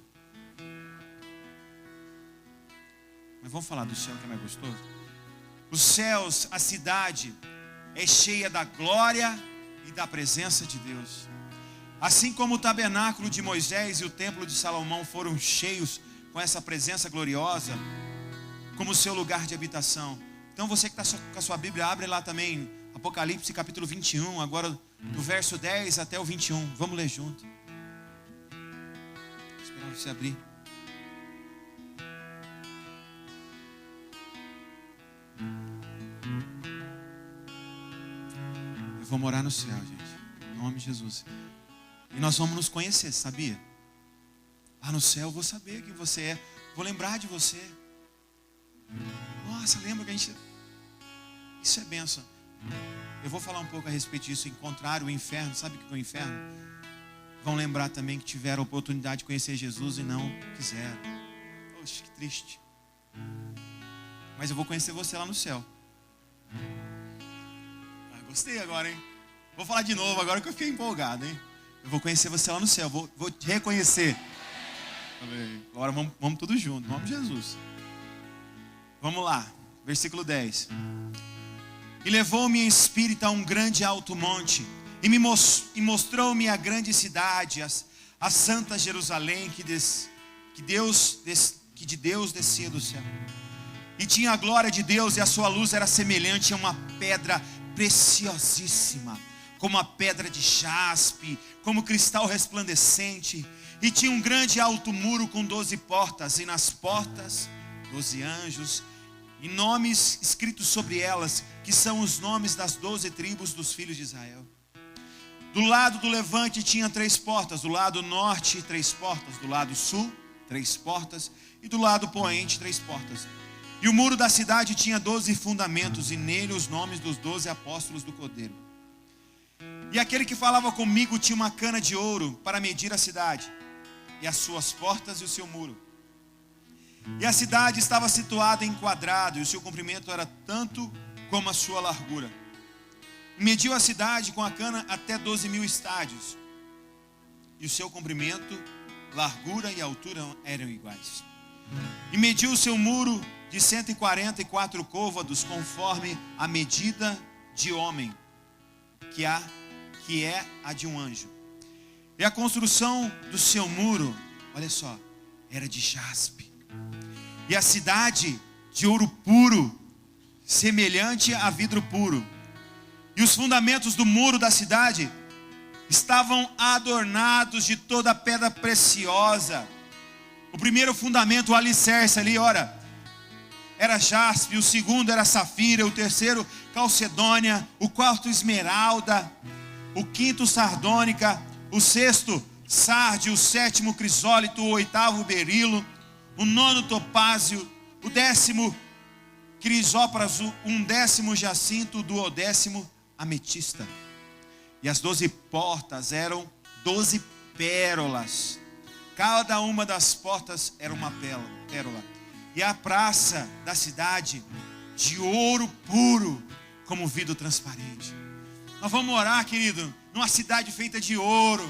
Mas vamos falar do céu, que é mais gostoso? Os céus, a cidade, é cheia da glória e da presença de Deus. Assim como o tabernáculo de Moisés e o templo de Salomão foram cheios com essa presença gloriosa, como seu lugar de habitação. Então você que está com a sua Bíblia, abre lá também, Apocalipse capítulo 21, agora do verso 10 até o 21. Vamos ler junto. Vou esperar você abrir. Eu vou morar no céu, gente, em nome de Jesus. E nós vamos nos conhecer, sabia? Lá no céu eu vou saber quem você é, vou lembrar de você. Nossa, lembra que a gente... Isso é bênção. Eu vou falar um pouco a respeito disso. Encontrar o inferno, sabe o que é o inferno? Vão lembrar também que tiveram a oportunidade de conhecer Jesus e não quiseram. Poxa, que triste. Mas eu vou conhecer você lá no céu. Gostei agora, hein? Vou falar de novo agora que eu fiquei empolgado, hein? Eu vou conhecer você lá no céu, vou te reconhecer. Agora vamos todos juntos, em nome de Jesus. Vamos lá, versículo 10. E levou-me em espírito a um grande alto monte, e mostrou-me a grande cidade, a santa Jerusalém, que de Deus descia do céu. E tinha a glória de Deus, e a sua luz era semelhante a uma pedra preciosíssima, como a pedra de jaspe, como cristal resplandecente. E tinha um grande alto muro com 12 portas, e nas portas 12 anjos, e nomes escritos sobre elas, que são os nomes das 12 tribos dos filhos de Israel. Do lado do levante tinha 3 portas, do lado norte 3 portas, do lado sul 3 portas, e do lado poente 3 portas. E o muro da cidade tinha 12 fundamentos, e nele os nomes dos 12 apóstolos do Cordeiro. E aquele que falava comigo tinha uma cana de ouro para medir a cidade, e as suas portas e o seu muro. E a cidade estava situada em quadrado, e o seu comprimento era tanto como a sua largura. E mediu a cidade com a cana até 12.000 estádios, e o seu comprimento, largura e altura eram iguais. E mediu o seu muro de 144 côvados, conforme a medida de homem, que é a de um anjo. E a construção do seu muro, olha só, era de jaspe. E a cidade de ouro puro, semelhante a vidro puro. E os fundamentos do muro da cidade estavam adornados de toda pedra preciosa. O primeiro fundamento, o alicerce ali, ora, era jaspe, o segundo era safira, o terceiro calcedônia, o quarto esmeralda, o quinto sardônica, o sexto sarde, o sétimo crisólito, o oitavo berilo, o 9º topázio, o 10º crisópraso, um 10º jacinto, o 12º ametista. E as 12 portas eram 12 pérolas. Cada uma das portas era uma pérola. E a praça da cidade de ouro puro, como vidro transparente. Nós vamos morar, querido, numa cidade feita de ouro,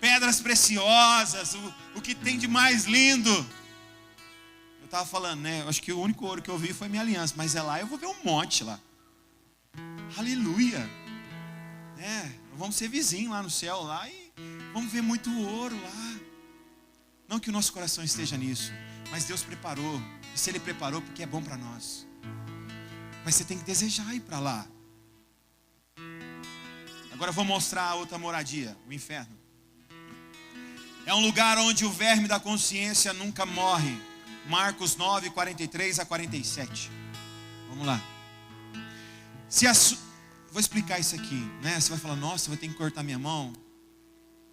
pedras preciosas, o que tem de mais lindo. Eu estava falando, né? Acho que o único ouro que eu vi foi minha aliança, mas é lá, eu vou ver um monte lá. Aleluia. Vamos ser vizinhos lá no céu lá e vamos ver muito ouro lá. Não que o nosso coração esteja nisso, mas Deus preparou. E se Ele preparou, porque é bom para nós. Mas você tem que desejar ir para lá. Agora eu vou mostrar a outra moradia, o inferno. É um lugar onde o verme da consciência nunca morre. Marcos 9, 43 a 47. Vamos lá. Vou explicar isso aqui, né? Você vai falar, nossa, vou ter que cortar minha mão,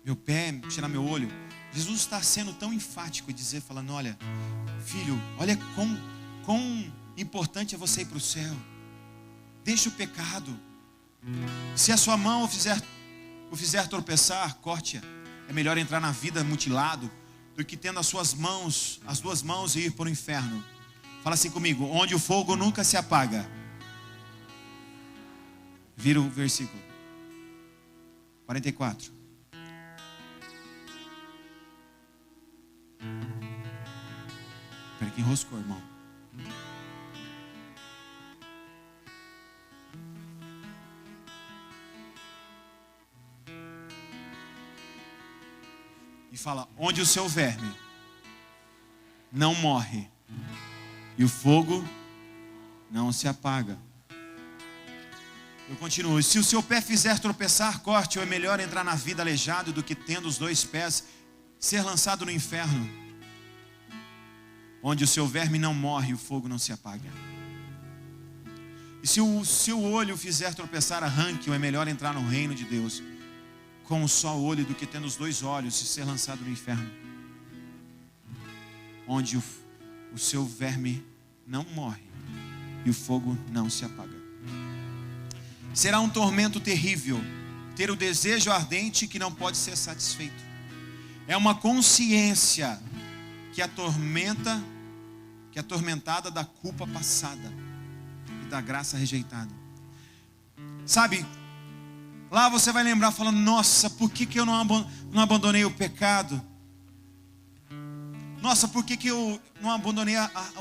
meu pé, tirar meu olho. Jesus está sendo tão enfático e falando, olha, filho, olha quão importante é você ir para o céu. Deixa o pecado. Se a sua mão o fizer tropeçar, corte-a. É melhor entrar na vida mutilado do que tendo as 2 mãos e ir para o inferno. Fala assim comigo, onde o fogo nunca se apaga. Vira o versículo 44. Espera que enroscou, irmão. E fala, onde o seu verme não morre e o fogo não se apaga. Eu continuo. Se o seu pé fizer tropeçar, corte, ou é melhor entrar na vida aleijado do que tendo os 2 pés ser lançado no inferno, onde o seu verme não morre e o fogo não se apaga. E se o seu olho fizer tropeçar, arranque, ou é melhor entrar no reino de Deus com um só olho do que tendo os 2 olhos e ser lançado no inferno, onde o seu verme não morre e o fogo não se apaga. Será um tormento terrível ter o desejo ardente que não pode ser satisfeito. É uma consciência que atormentada da culpa passada e da graça rejeitada. Sabe, lá você vai lembrar falando, nossa, por que eu não abandonei o pecado? Nossa, por que eu não abandonei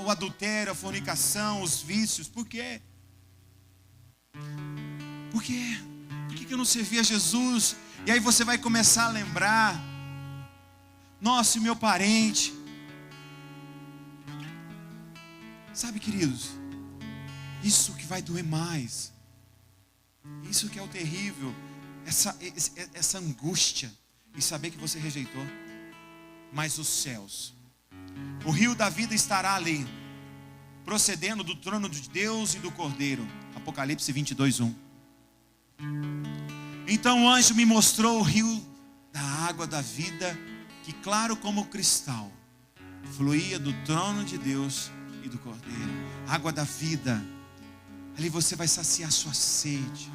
o adultério, a fornicação, os vícios? Por quê? Por quê? Por que eu não servia a Jesus? E aí você vai começar a lembrar, nossa, e meu parente. Sabe, queridos, isso que vai doer mais. Isso que é o terrível. Essa angústia e saber que você rejeitou. Mas os céus, o rio da vida estará ali, procedendo do trono de Deus e do Cordeiro. Apocalipse 22, 1. Então o anjo me mostrou o rio da água da vida, que claro como cristal, fluía do trono de Deus e do Cordeiro. Água da vida. Ali você vai saciar sua sede.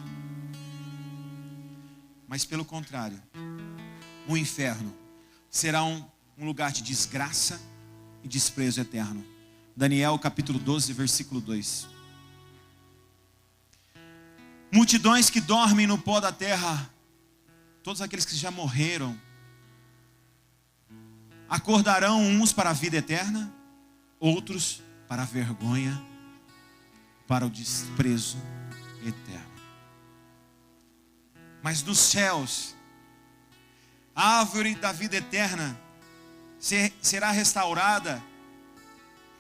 Mas pelo contrário, o inferno será um lugar de desgraça e desprezo eterno. Daniel capítulo 12, versículo 2. Multidões que dormem no pó da terra, todos aqueles que já morreram, acordarão uns para a vida eterna, outros para a vergonha, para o desprezo eterno. Mas nos céus, a árvore da vida eterna será restaurada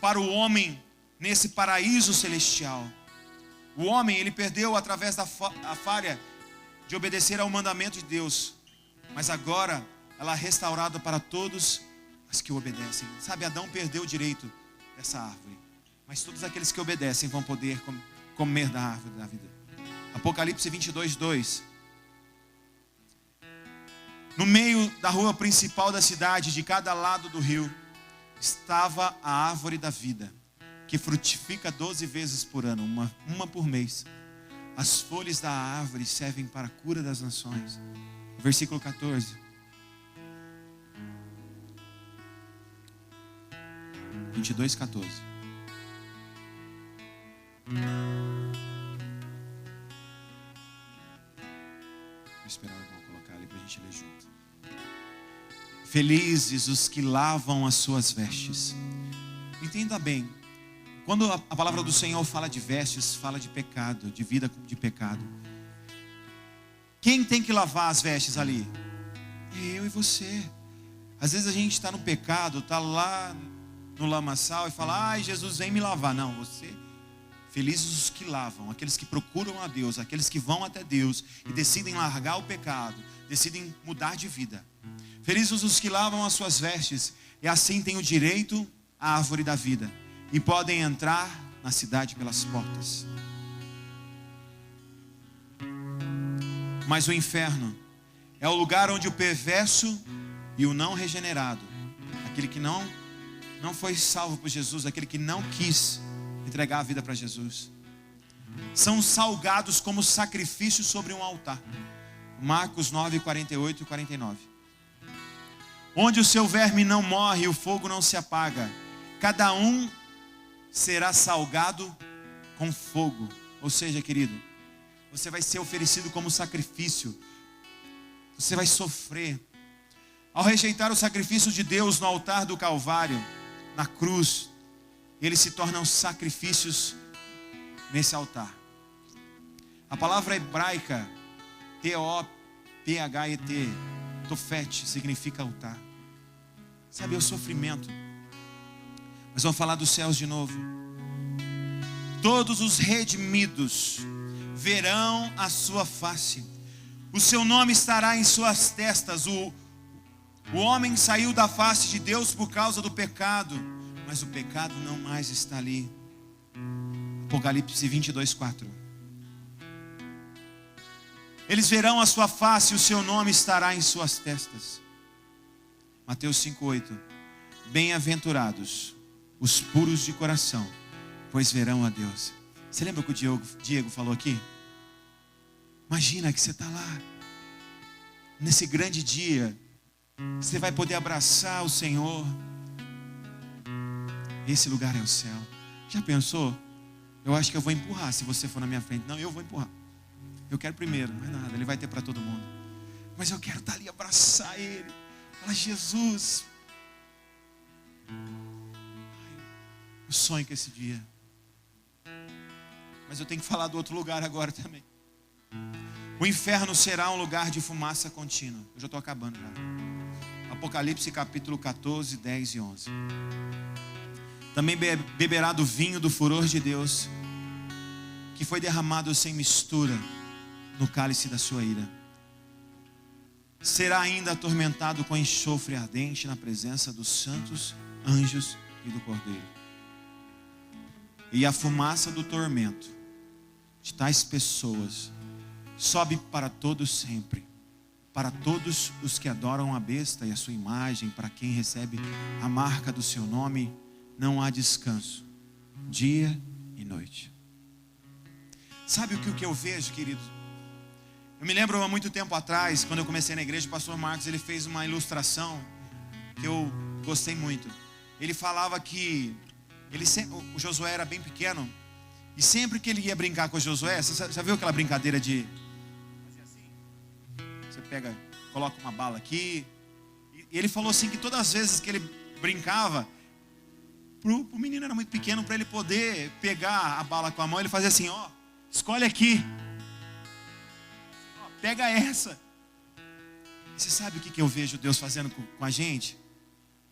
para o homem nesse paraíso celestial. O homem, ele perdeu através da falha de obedecer ao mandamento de Deus. Mas agora, ela é restaurada para todos os que obedecem. Sabe, Adão perdeu o direito dessa árvore. Mas todos aqueles que obedecem vão poder comer da árvore da vida. Apocalipse 22, 2. No meio da rua principal da cidade, de cada lado do rio, estava a árvore da vida, que frutifica 12 vezes por ano, uma por mês. As folhas da árvore servem para a cura das nações. Versículo 14. 22:14. Vou esperar o irmão colocar ali para a gente ler junto. Felizes os que lavam as suas vestes. Entenda bem, quando a palavra do Senhor fala de vestes, fala de pecado, de vida de pecado. Quem tem que lavar as vestes ali? É eu e você. Às vezes a gente está no pecado, está lá no lamaçal e fala: ai, Jesus, vem me lavar. Não, você. Felizes os que lavam, aqueles que procuram a Deus, aqueles que vão até Deus e decidem largar o pecado, decidem mudar de vida. Felizes os que lavam as suas vestes e assim têm o direito à árvore da vida e podem entrar na cidade pelas portas. Mas o inferno é o lugar onde o perverso e o não regenerado, aquele que não foi salvo por Jesus, aquele que não quis entregar a vida para Jesus, são salgados como sacrifício sobre um altar. Marcos 9, 48 e 49. Onde o seu verme não morre e o fogo não se apaga, cada um será salgado com fogo. Ou seja, querido, você vai ser oferecido como sacrifício. Você vai sofrer. Ao rejeitar o sacrifício de Deus no altar do Calvário, na cruz, eles se tornam sacrifícios nesse altar. A palavra hebraica T-O-P-H-E-T, Tofet, significa altar. Sabe, é o sofrimento. Mas vamos falar dos céus de novo. Todos os redimidos verão a sua face. O seu nome estará em suas testas. O homem saiu da face de Deus por causa do pecado, mas o pecado não mais está ali. Apocalipse 22:4. Eles verão a sua face e o seu nome estará em suas testas. Mateus 5:8. Bem-aventurados os puros de coração, pois verão a Deus. Você lembra o que o Diego falou aqui? Imagina que você está lá, nesse grande dia, você vai poder abraçar o Senhor. Esse lugar é o céu. Já pensou? Eu acho que eu vou empurrar se você for na minha frente. Não, eu vou empurrar. Eu quero primeiro, não é nada, Ele vai ter para todo mundo. Mas eu quero estar ali, abraçar Ele. Falar: Jesus. Eu sonho com esse dia. Mas eu tenho que falar do outro lugar agora também. O inferno será um lugar de fumaça contínua. Eu já estou acabando já. Apocalipse capítulo 14, 10 e 11. Também beberá do vinho do furor de Deus, que foi derramado sem mistura no cálice da sua ira. Será ainda atormentado com enxofre ardente na presença dos santos anjos e do Cordeiro. E a fumaça do tormento de tais pessoas sobe para todos sempre, para todos os que adoram a besta e a sua imagem, para quem recebe a marca do seu nome. Não há descanso, dia e noite. Sabe o que eu vejo, querido? Eu me lembro há muito tempo atrás, quando eu comecei na igreja, o pastor Marcos, ele fez uma ilustração que eu gostei muito. Ele falava que o Josué era bem pequeno, e sempre que ele ia brincar com o Josué, você já viu aquela brincadeira de fazer assim? Você pega, coloca uma bala aqui. E ele falou assim que todas as vezes que ele brincava, o menino era muito pequeno, para ele poder pegar a bala com a mão, ele fazia assim: ó, escolhe aqui, ó, pega essa. E você sabe o que eu vejo Deus fazendo com a gente?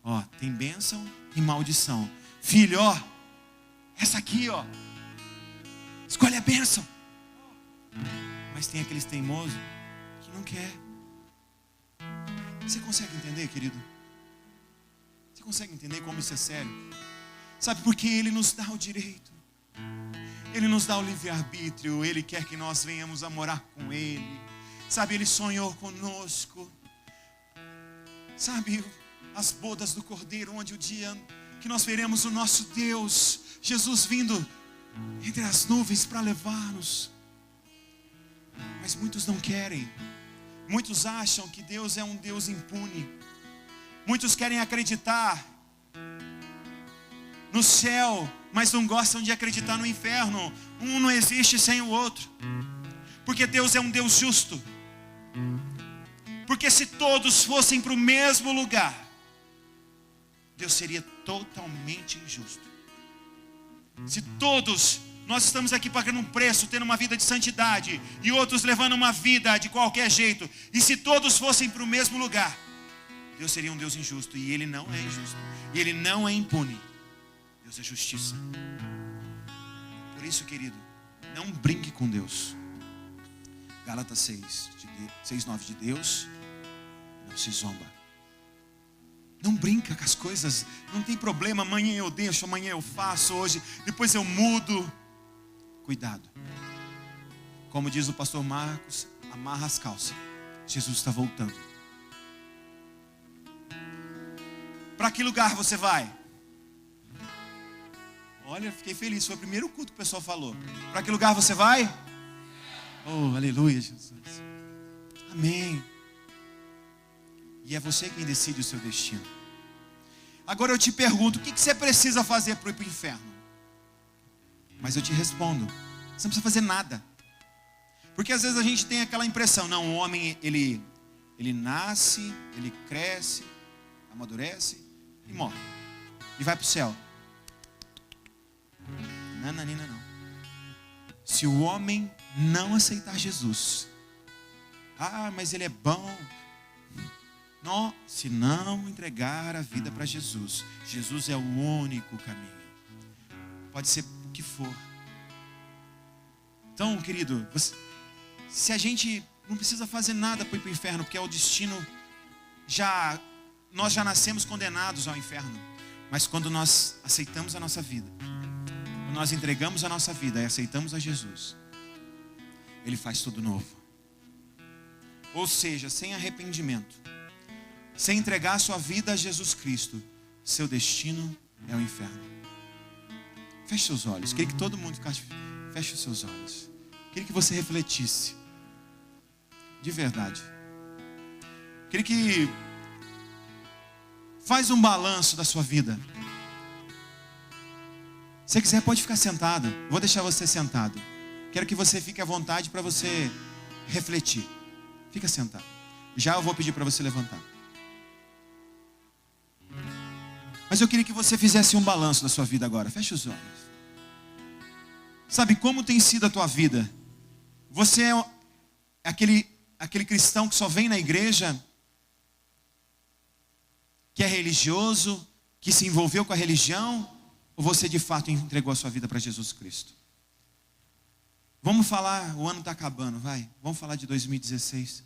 Ó, tem bênção e maldição. Filho, ó, essa aqui, ó, escolhe a bênção. Mas tem aqueles teimosos que não quer. Você consegue entender, querido? Você consegue entender como isso é sério? Sabe, porque Ele nos dá o direito, Ele nos dá o livre-arbítrio, Ele quer que nós venhamos a morar com Ele. Sabe, Ele sonhou conosco. Sabe, as bodas do Cordeiro, onde o dia que nós veremos o nosso Deus, Jesus vindo entre as nuvens para levar-nos. Mas muitos não querem. Muitos acham que Deus é um Deus impune. Muitos querem acreditar no céu, mas não gostam de acreditar no inferno. Um não existe sem o outro. Porque Deus é um Deus justo. Porque se todos fossem para o mesmo lugar, Deus seria totalmente injusto. Se todos, nós estamos aqui pagando um preço, tendo uma vida de santidade, e outros levando uma vida de qualquer jeito, e se todos fossem para o mesmo lugar, Deus seria um Deus injusto. E Ele não é injusto, e Ele não é impune. Deus é justiça. Por isso, querido, não brinque com Deus. Gálatas 6:9 de Deus não se zomba. Não brinca com as coisas. Não tem problema, amanhã eu deixo, amanhã eu faço, hoje, depois eu mudo. Cuidado. Como diz o pastor Marcos, amarra as calças. Jesus está voltando. Para que lugar você vai? Olha, fiquei feliz, foi o primeiro culto que o pessoal falou. Para que lugar você vai? Oh, aleluia, Jesus. Amém. E é você quem decide o seu destino. Agora eu te pergunto, o que você precisa fazer para ir para o inferno? Mas eu te respondo, você não precisa fazer nada. Porque às vezes a gente tem aquela impressão, não, o homem, ele nasce, ele cresce, amadurece e morre. E vai para o céu. Não. Se o homem não aceitar Jesus, mas ele é bom. Não, se não entregar a vida para Jesus, Jesus é o único caminho. Pode ser o que for. Então, querido, se a gente não precisa fazer nada para ir para o inferno, porque é o destino, nós já nascemos condenados ao inferno. Mas quando nós aceitamos a nossa vida, quando nós entregamos a nossa vida e aceitamos a Jesus, Ele faz tudo novo. Ou seja, sem arrependimento, sem entregar a sua vida a Jesus Cristo, seu destino é o inferno. Feche seus olhos. Queria que todo mundo ficasse. Feche os seus olhos. Queria que você refletisse. De verdade. Queria que faz um balanço da sua vida. Se você quiser, pode ficar sentado. Vou deixar você sentado. Quero que você fique à vontade para você refletir. Fica sentado. Já eu vou pedir para você levantar. Mas eu queria que você fizesse um balanço da sua vida agora. Feche os olhos. Sabe como tem sido a tua vida? Você é aquele cristão que só vem na igreja, que é religioso, que se envolveu com a religião, ou você de fato entregou a sua vida para Jesus Cristo? Vamos falar, o ano está acabando, vai. Vamos falar de 2016.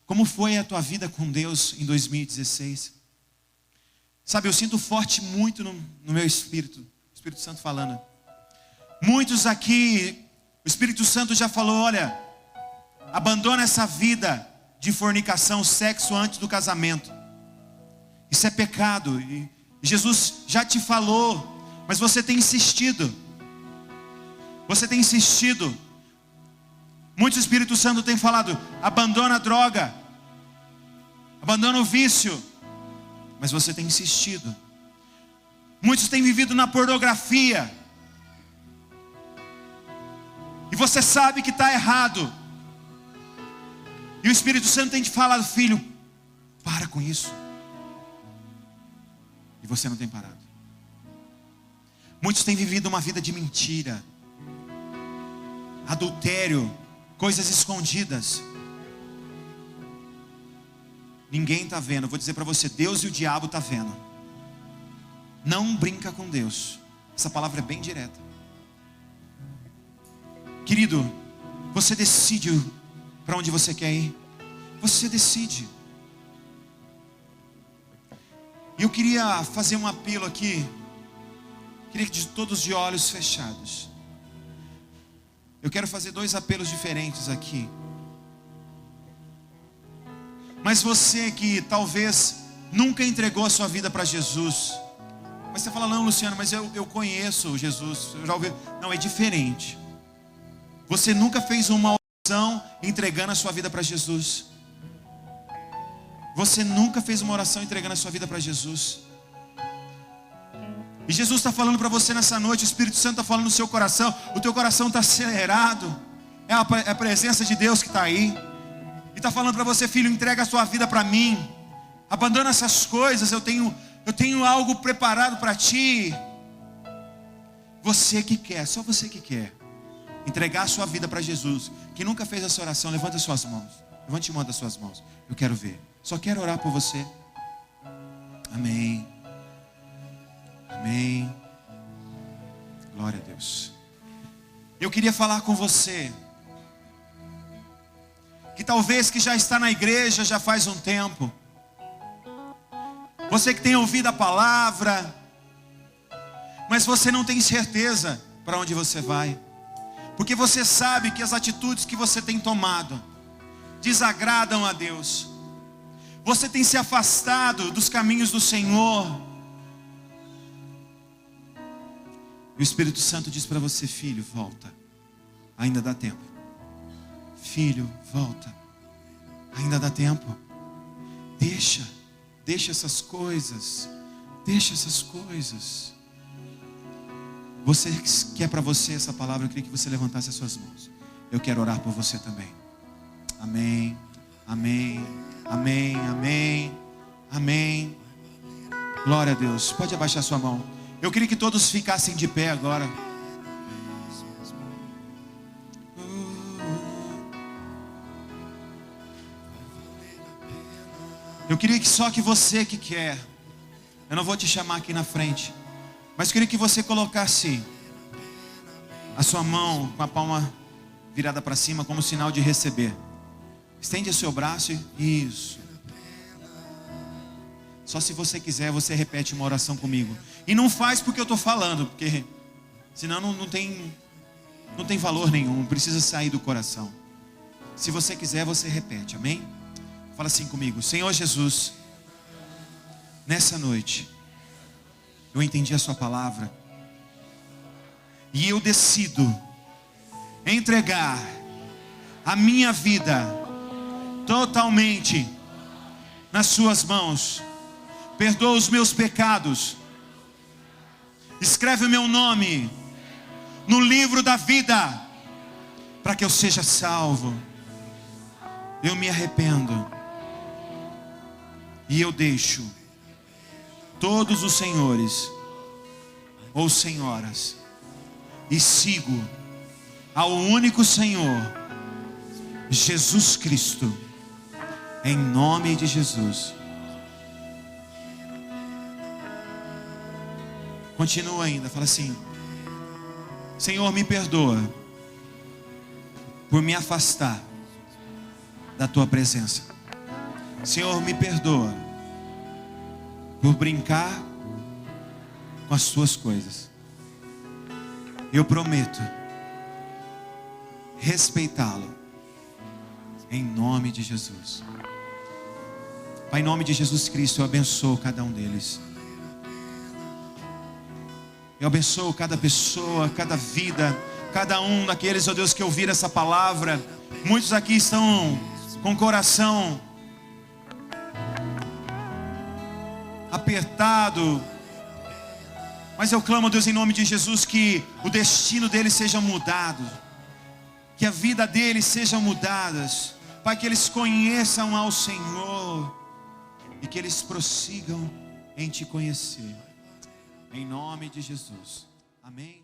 Como foi a tua vida com Deus em 2016? Sabe, eu sinto forte muito no meu espírito, o Espírito Santo falando. Muitos aqui, o Espírito Santo já falou, olha, abandona essa vida de fornicação, sexo antes do casamento. Isso é pecado. E Jesus já te falou, mas você tem insistido. Você tem insistido. Muito Espírito Santo tem falado, abandona a droga, abandona o vício. Mas você tem insistido. Muitos têm vivido na pornografia. E você sabe que está errado. E o Espírito Santo tem te falado, filho, para com isso. E você não tem parado. Muitos têm vivido uma vida de mentira, adultério, coisas escondidas. Ninguém está vendo. Eu vou dizer para você, Deus e o diabo estão vendo. Não brinca com Deus. Essa palavra é bem direta. Querido, você decide para onde você quer ir. Você decide. E eu queria fazer um apelo aqui. Queria que de todos de olhos fechados. Eu quero fazer 2 apelos diferentes aqui. Mas você que talvez nunca entregou a sua vida para Jesus. Mas você fala, não, Luciano, mas eu conheço Jesus, eu já ouvi. Não, é diferente. Você nunca fez uma oração entregando a sua vida para Jesus. Você nunca fez uma oração entregando a sua vida para Jesus. E Jesus está falando para você nessa noite, o Espírito Santo está falando no seu coração, o teu coração está acelerado, é a presença de Deus que está aí, e está falando para você, filho, entrega a sua vida para mim, abandona essas coisas, eu tenho algo preparado para ti. Você que quer, só você que quer entregar a sua vida para Jesus, que nunca fez essa oração, levanta as suas mãos, levante uma das suas mãos, eu quero ver, só quero orar por você. Amém. Amém. Glória a Deus. Eu queria falar com você que talvez que já está na igreja já faz um tempo. Você que tem ouvido a palavra, mas você não tem certeza para onde você vai. Porque você sabe que as atitudes que você tem tomado desagradam a Deus. Você tem se afastado dos caminhos do Senhor. E o Espírito Santo diz para você, filho, volta, ainda dá tempo. Filho, volta, ainda dá tempo. Deixa essas coisas. Você que é para você essa palavra, eu queria que você levantasse as suas mãos. Eu quero orar por você também. Amém, amém, amém, amém, amém. Glória a Deus, pode abaixar sua mão. Eu queria que todos ficassem de pé agora. Eu queria que só que você que quer, eu não vou te chamar aqui na frente, mas eu queria que você colocasse a sua mão com a palma virada para cima como sinal de receber. Estende o seu braço e isso. Só se você quiser, você repete uma oração comigo. E não faz porque eu estou falando, porque senão não tem valor nenhum, não precisa sair do coração. Se você quiser, você repete, amém? Fala assim comigo: Senhor Jesus, nessa noite, eu entendi a sua palavra, e eu decido entregar a minha vida totalmente nas suas mãos. Perdoa os meus pecados. Escreve o meu nome no livro da vida, para que eu seja salvo. Eu me arrependo e eu deixo todos os senhores ou senhoras e sigo ao único Senhor, Jesus Cristo, em nome de Jesus. Continua ainda, fala assim: Senhor, me perdoa por me afastar da tua presença. Senhor, me perdoa por brincar com as tuas coisas. Eu prometo respeitá-lo, em nome de Jesus. Pai, em nome de Jesus Cristo, eu abençoo cada um deles. Eu abençoo cada pessoa, cada vida, cada um daqueles, ó Deus, que ouviram essa palavra. Muitos aqui estão com o coração apertado, mas eu clamo, Deus, em nome de Jesus, que o destino deles seja mudado, que a vida deles seja mudada, Pai, que eles conheçam ao Senhor e que eles prossigam em te conhecer, em nome de Jesus, amém.